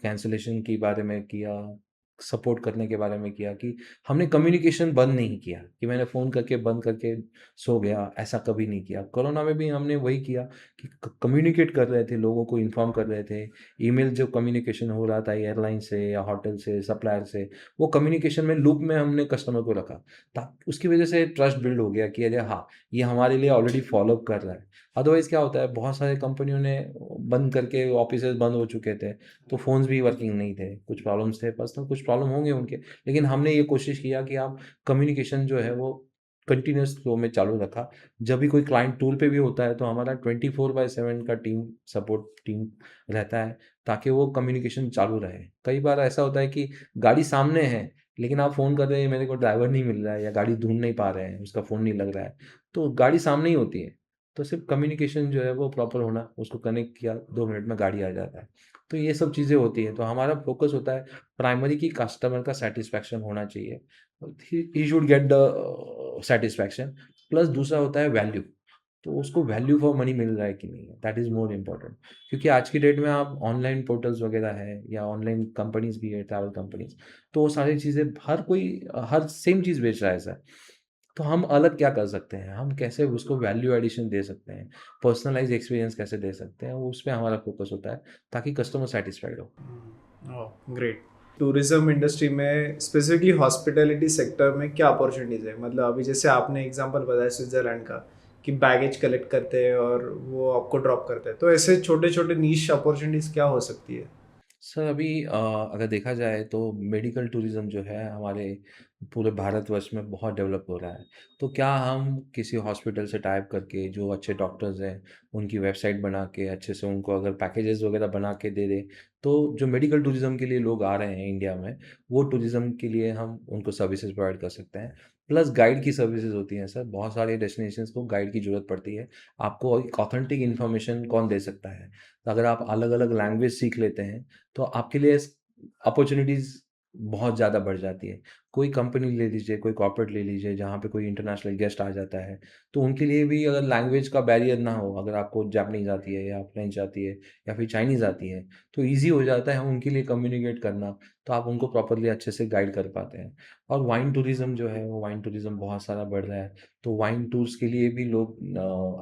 Speaker 1: कैंसलेशन के बारे में किया, सपोर्ट करने के बारे में किया, कि हमने कम्युनिकेशन बंद नहीं किया कि मैंने फ़ोन करके बंद करके सो गया, ऐसा कभी नहीं किया। कोरोना में भी हमने वही किया कि कम्युनिकेट कर रहे थे, लोगों को इन्फॉर्म कर रहे थे। ईमेल जो कम्युनिकेशन हो रहा था एयरलाइन से या होटल से, सप्लायर से, वो कम्युनिकेशन में लूप में हमने कस्टमर को रखा। ता उसकी वजह से ट्रस्ट बिल्ड हो गया कि अरे हाँ, ये हमारे लिए ऑलरेडी फ़ॉलो अप कर रहा है। अदरवाइज़ क्या होता है, बहुत सारे कंपनियों ने बंद करके ऑफ़िसेज़ बंद हो चुके थे, तो फ़ोन्स भी वर्किंग नहीं थे, कुछ प्रॉब्लम्स थे, पर्सनल कुछ प्रॉब्लम होंगे उनके। लेकिन हमने ये कोशिश किया कि आप कम्युनिकेशन जो है वो कंटीन्यूअस फ्लो में चालू रखा। जब भी कोई क्लाइंट टूर पे भी होता है, तो हमारा 24/7 का सपोर्ट टीम रहता है, ताकि वो कम्युनिकेशन चालू रहे। कई बार ऐसा होता है कि गाड़ी सामने है, लेकिन आप फ़ोन कर रहे हैं, मेरे को ड्राइवर नहीं मिल रहा है या गाड़ी ढूँढ नहीं पा रहे हैं, उसका फ़ोन नहीं लग रहा है, तो गाड़ी सामने ही होती है। तो सिर्फ़ कम्युनिकेशन जो है वो प्रॉपर होना, उसको कनेक्ट किया, 2 मिनट में गाड़ी आ जाता है। तो ये सब चीज़ें होती हैं, तो हमारा फ़ोकस होता है प्राइमरी कि कस्टमर का सैटिस्फैक्शन होना चाहिए। He should get the satisfaction, plus दूसरा होता है वैल्यू। तो उसको वैल्यू फॉर मनी मिल रहा है कि नहीं है, दैट इज़ मोर इम्पोर्टेंट। क्योंकि आज की डेट में आप ऑनलाइन पोर्टल्स वगैरह है या ऑनलाइन कंपनीज़ भी है, ट्रैवल कंपनीज़, तो वो सारी चीज़ें हर कोई हर सेम चीज़ बेच रहा है सर। तो हम अलग क्या कर सकते हैं? हम कैसे उसको वैल्यू एडिशन दे सकते हैं? पर्सनलाइज़ एक्सपीरियंस कैसे दे सकते हैं? वो उसपे हमारा फ़ोकस होता है, ताकि कस्टमर सैटिस्फाइड हो।
Speaker 2: Oh great. टूरिज्म इंडस्ट्री में स्पेसिफिकली हॉस्पिटैलिटी सेक्टर में क्या अपॉर्चुनिटीज़ है? मतलब अभी जैसे आपने एग्जांपल बताया स्विट्ज़रलैंड का कि बैगेज कलेक्ट करते हैं और वो आपको ड्रॉप करते हैं, तो ऐसे छोटे छोटे नीश अपॉर्चुनिटीज़ क्या हो सकती है?
Speaker 1: सर अभी अगर देखा जाए तो मेडिकल टूरिज़्म जो है हमारे पूरे भारतवर्ष में बहुत डेवलप हो रहा है। तो क्या हम किसी हॉस्पिटल से टाइप करके जो अच्छे डॉक्टर्स हैं, उनकी वेबसाइट बना के अच्छे से उनको अगर पैकेजेस वगैरह बना के दे दें, तो जो मेडिकल टूरिज़्म के लिए लोग आ रहे हैं इंडिया में, वो टूरिज़्म के लिए हम उनको सर्विसेज़ प्रोवाइड कर सकते हैं। प्लस गाइड की सर्विसेज़ होती हैं सर, बहुत सारे डेस्टिनेशंस को गाइड की ज़रूरत पड़ती है। आपको एक ऑथेंटिक इन्फॉर्मेशन कौन दे सकता है? तो अगर आप अलग-अलग लैंग्वेज सीख लेते हैं, तो आपके लिए अपॉर्च्युनिटीज़ बहुत ज़्यादा बढ़ जाती है। कोई कंपनी ले लीजिए, कोई कॉर्पोरेट ले लीजिए, जहाँ पे कोई इंटरनेशनल गेस्ट आ जाता है, तो उनके लिए भी अगर लैंग्वेज का बैरियर ना हो, अगर आपको जापानीज़ आती है या फ्रेंच आती है या फिर चाइनीज़ आती है, तो ईज़ी हो जाता है उनके लिए कम्युनिकेट करना, तो आप उनको प्रॉपर्ली अच्छे से गाइड कर पाते हैं। और वाइन टूरिज़्म जो है, वो वाइन टूरिज़्म बहुत सारा बढ़ रहा है, तो वाइन टूर्स के लिए भी लोग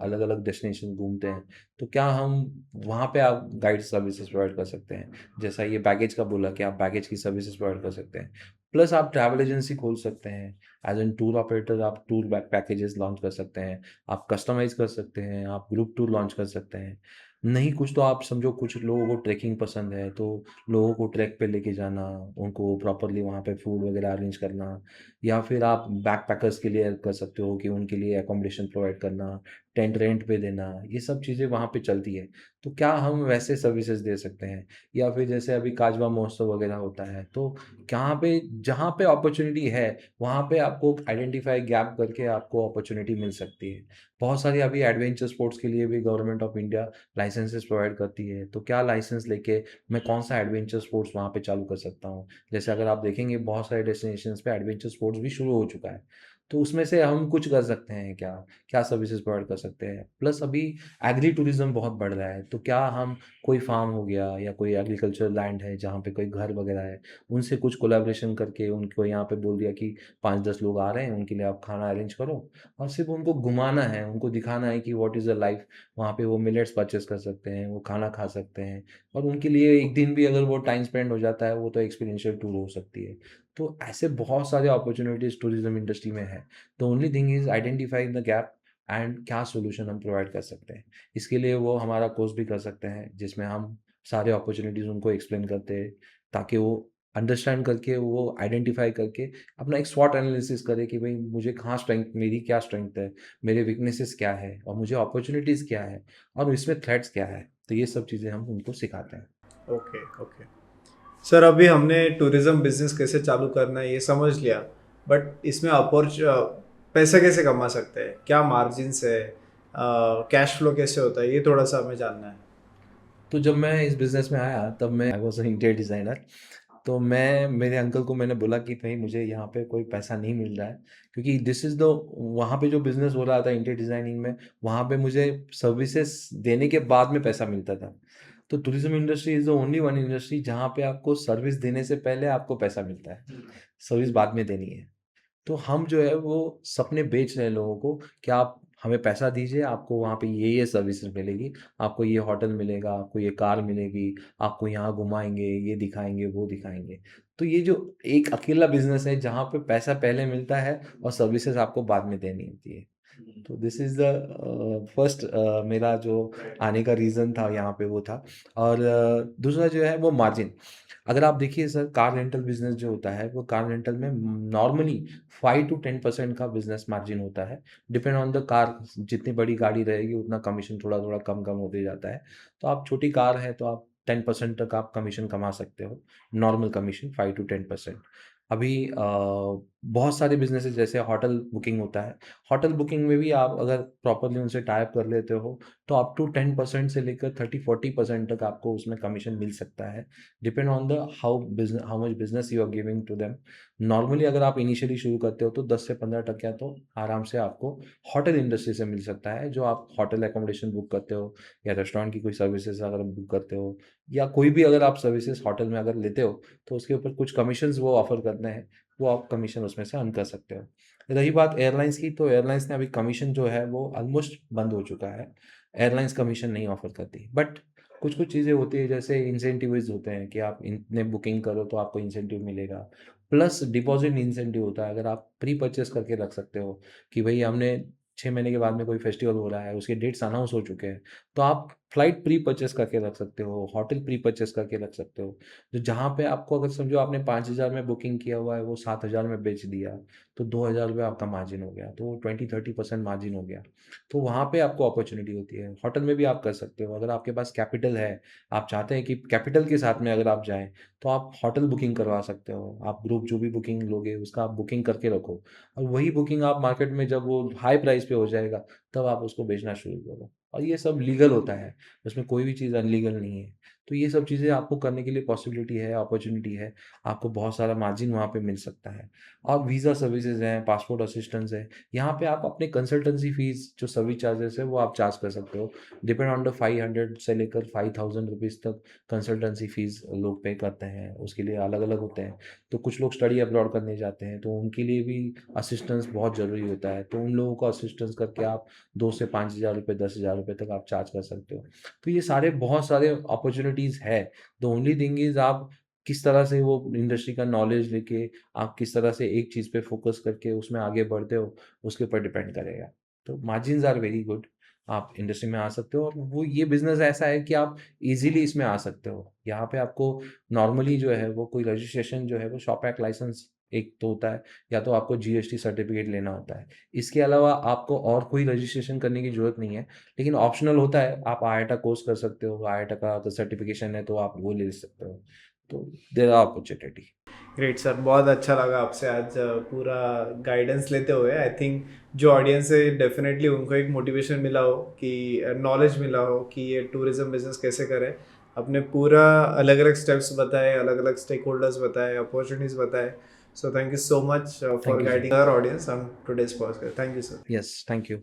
Speaker 1: अलग-अलग डेस्टिनेशन घूमते हैं, तो क्या हम वहाँ पे आप गाइड सर्विसेज़ प्रोवाइड कर सकते हैं? जैसा ये बैगेज का बोला कि आप बैगेज की सर्विसेज़ प्रोवाइड कर सकते हैं। प्लस आप ट्रैवल एजेंसी खोल सकते हैं। एज़ एन टूर ऑपरेटर आप टूर पैकेजेस लॉन्च कर सकते हैं। आप कस्टमाइज़ कर सकते हैं, आप ग्रुप टूर लॉन्च कर सकते हैं। नहीं कुछ तो आप समझो कुछ लोगों को ट्रैकिंग पसंद है, तो लोगों को ट्रैक पे लेके जाना, उनको प्रॉपर्ली वहाँ पे फूड वगैरह अरेंज करना, या फिर आप बैकपैकर्स के लिए हेल्प कर सकते हो कि उनके लिए अकोमोडेशन प्रोवाइड करना, टेंट रेंट पे देना, ये सब चीज़ें वहाँ पे चलती है। तो क्या हम वैसे सर्विसेज़ दे सकते हैं? या फिर जैसे अभी काजवा महोत्सव वगैरह होता है, तो कहाँ पे जहाँ पे अपॉर्च्युनिटी है, वहाँ पे आपको आइडेंटिफ़ाई गैप करके आपको अपॉर्च्युनिटी मिल सकती है। बहुत सारी अभी एडवेंचर स्पोर्ट्स के लिए भी government of India licenses provide करती है, तो क्या लाइसेंस लेके मैं कौन-सा एडवेंचर स्पोर्ट्स वहाँ पे चालू कर सकता हूँ? जैसे अगर आप देखेंगे बहुत सारे डेस्टिनेशंस पे एडवेंचर स्पोर्ट्स भी शुरू हो चुका है, तो उसमें से हम कुछ कर सकते हैं क्या? क्या सर्विसेज़ प्रोवाइड कर सकते हैं? प्लस अभी एग्री टूरिज़्म बहुत बढ़ रहा है, तो क्या हम कोई फार्म हो गया या कोई एग्रीकल्चर लैंड है जहाँ पे कोई घर वगैरह है, उनसे कुछ कोलैबोरेशन करके उनको यहाँ पे बोल दिया कि 5-10 लोग आ रहे हैं, उनके लिए आप खाना अरेंज करो और सिर्फ़ उनको घुमाना है, उनको दिखाना है कि व्हाट इज़ द लाइफ़। वहाँ पे वो मिलेट्स परचेज़ कर सकते हैं, वो खाना खा सकते हैं और उनके लिए एक दिन भी अगर वो टाइम स्पेंड हो जाता है, वो तो एक्सपीरियंशियल टूर हो सकती है। तो ऐसे बहुत सारे अपॉर्च्युनिटीज़ टूरिज़्म इंडस्ट्री में है। The only thing is identifying the gap and क्या सॉल्यूशन हम प्रोवाइड कर सकते हैं। इसके लिए वो हमारा कोर्स भी कर सकते हैं, जिसमें हम सारे अपॉर्च्युनिटीज़ उनको एक्सप्लेन करते हैं, ताकि वो अंडरस्टैंड करके, वो आइडेंटिफ़ाई करके अपना एक स्वॉट एनालिसिस करे कि भई मुझे कहाँ स्ट्रेंथ, मेरी क्या स्ट्रेंथ है, मेरे वीकनेसेस क्या है और मुझे अपॉर्च्युनिटीज़ क्या है और इसमें थ्रेट्स क्या है। तो ये सब चीज़ें हम उनको सिखाते हैं।
Speaker 2: Okay okay. सर अभी हमने टूरिज्म बिजनेस कैसे चालू करना है ये समझ लिया, बट इसमें पैसे कैसे कमा सकते हैं, क्या मार्जिन्स है, कैश फ्लो कैसे होता है, ये थोड़ा सा हमें जानना है।
Speaker 1: तो जब मैं इस बिज़नेस में आया तब मैं I was a interior designer. तो मैं मेरे अंकल को मैंने बोला कि भई मुझे यहाँ पे कोई पैसा नहीं मिल रहा है, क्योंकि दिस इज़ द वहाँ पे जो बिज़नेस हो रहा था इंटीरियर डिज़ाइनिंग में, वहाँ पे मुझे सर्विसेज़ देने के बाद में पैसा मिलता था। तो tourism industry is the only one industry जहाँ पे आपको सर्विस देने से पहले आपको पैसा मिलता है। सर्विस बाद में देनी है। तो हम जो है वो सपने बेच रहे हैं लोगों को कि आप हमें पैसा दीजिए, आपको वहाँ पे ये सर्विसेज़ मिलेगी, आपको ये होटल मिलेगा, आपको ये कार मिलेगी, आपको यहाँ घुमाएँगे, ये दिखाएँगे, वो दिखाएँगे। तो ये जो एक अकेला बिज़नेस है जहाँ पे पैसा पहले मिलता है और सर्विसेज़ आपको बाद में देनी होती है। तो दिस इज़ द फर्स्ट मेरा जो आने का रीज़न था यहाँ पे वो था। और दूसरा जो है वो मार्जिन। अगर आप देखिए सर, कार रेंटल बिज़नेस जो होता है वो कार रेंटल में नॉर्मली 5 टू 10% का बिज़नेस मार्जिन होता है। डिपेंड ऑन द कार, जितनी बड़ी गाड़ी रहेगी उतना कमीशन थोड़ा-थोड़ा कम-कम होते जाता है। तो आप छोटी कार है तो आप 10% तक आप कमीशन कमा सकते हो। Normal commission 5 to 10%। अभी बहुत सारे बिज़नेसेस जैसे होटल बुकिंग होता है। होटल बुकिंग में भी आप अगर प्रॉपर्ली उनसे टाई अप कर लेते हो, तो अप टू 10% से लेकर 30-40% तक आपको उसमें कमीशन मिल सकता है। Depend on the how much business you are giving to them. Normally अगर आप इनिशियली शुरू करते हो तो 10 से 15% तो आराम से आपको होटल इंडस्ट्री से मिल सकता है, जो आप होटल अकोमोडेशन बुक करते हो या रेस्टोरेंट की कोई सर्विसेज़ अगर बुक करते हो या कोई भी अगर आप सर्विसेज़ होटल में अगर लेते हो, तो उसके ऊपर कुछ कमीशंस वो ऑफ़र करते हैं, वो आप कमीशन उसमें से अर्न कर सकते हो। रही बात एयरलाइंस की, तो एयरलाइंस ने अभी कमीशन जो है वो ऑलमोस्ट बंद हो चुका है। एयरलाइंस कमीशन नहीं ऑफ़र करती। बट कुछ-कुछ चीज़ें होती हैं, जैसे इंसेंटिव्स होते हैं कि आप इतने बुकिंग करो तो आपको इंसेंटिव मिलेगा। प्लस डिपॉज़िट इंसेंटिव होता है, अगर आप प्री परचेज़ करके रख सकते हो कि भई हमने 6 महीने के बाद में कोई फेस्टिवल हो रहा है, उसके डेट्स अनाउंस हो चुके हैं, तो आप फ्लाइट प्री परचेज़ करके रख सकते हो, होटल प्री परचेज़ करके रख सकते हो। तो जहाँ पे आपको अगर समझो आपने 5,000 में बुकिंग किया हुआ है, वो 7,000 में बेच दिया, तो ₹2,000 आपका मार्जिन हो गया, तो 20-30% मार्जिन हो गया। तो वहाँ पे आपको अपॉर्च्युनिटी होती है। होटल में भी आप कर सकते हो, अगर आपके पास कैपिटल है, आप चाहते हैं कि कैपिटल के साथ में अगर आप जाएँ, तो आप होटल बुकिंग करवा सकते हो। आप ग्रुप जो भी बुकिंग लोगे, उसका आप बुकिंग करके रखो और वही बुकिंग आप मार्केट में जब वो हाई प्राइस पे हो जाएगा, तब आप उसको बेचना शुरू करो और ये सब लीगल होता है, उसमें कोई भी चीज़ अनलीगल नहीं है। तो ये सब चीज़ें आपको करने के लिए पॉसिबिलिटी है, अपॉर्च्युनिटी है, आपको बहुत सारा मार्जिन वहाँ पे मिल सकता है। और वीज़ा सर्विसेज़ हैं, पासपोर्ट असिस्टेंस है, यहाँ पे आप अपने कंसल्टेंसी फ़ीस जो सर्विस चार्जेस है, वो आप चार्ज कर सकते हो। डिपेंड ऑन द 500 से लेकर 5,000 रुपीज़ तक कंसल्टेंसी फ़ीस लोग पे करते हैं, उसके लिए अलग-अलग होते हैं। तो कुछ लोग स्टडी अब्रॉड करने जाते हैं, तो उनके लिए भी असिस्टेंस बहुत ज़रूरी होता है, तो उन लोगों को असिस्टेंस करके आप 2 से 5,000 रुपए, 10,000 रुपए तक आप चार्ज कर सकते हो। तो ये सारे बहुत सारे अपॉर्च्युनिटीज़ है। द ओनली थिंग इज़ आप किस तरह से वो इंडस्ट्री का नॉलेज लेके आप किस तरह से एक चीज़ पे फ़ोकस करके उसमें आगे बढ़ते हो, उसके ऊपर डिपेंड करेगा। तो मार्जिन्स आर वेरी गुड। आप इंडस्ट्री में आ सकते हो और वो ये बिज़नेस ऐसा है कि आप ईज़िली इसमें आ सकते हो। यहाँ पे आपको नॉर्मली जो है वो कोई रजिस्ट्रेशन जो है वो शॉप एक्ट लाइसेंस एक तो होता है या तो आपको जीएसटी सर्टिफिकेट लेना होता है। इसके अलावा आपको और कोई रजिस्ट्रेशन करने की ज़रूरत नहीं है, लेकिन ऑप्शनल होता है, आप आईआईटा कोर्स कर सकते हो, आईआईटा का अगर सर्टिफिकेशन है तो आप वो ले सकते हो। तो there are opportunity.
Speaker 2: Great sir, बहुत अच्छा लगा आपसे आज पूरा गाइडेंस लेते हुए। आई थिंक जो ऑडियंस है डेफिनेटली उनको एक मोटिवेशन मिला हो कि नॉलेज मिला हो कि ये टूरिज्म बिजनेस कैसे करें। आपने पूरा अलग अलग स्टेप्स बताए, अलग अलग स्टेक होल्डर्स बताए, अपॉर्चुनिटीज़ बताए। So thank you so much for
Speaker 1: thank you sir.
Speaker 2: Guiding our audience on today's podcast. Thank you sir.
Speaker 1: Yes, thank you.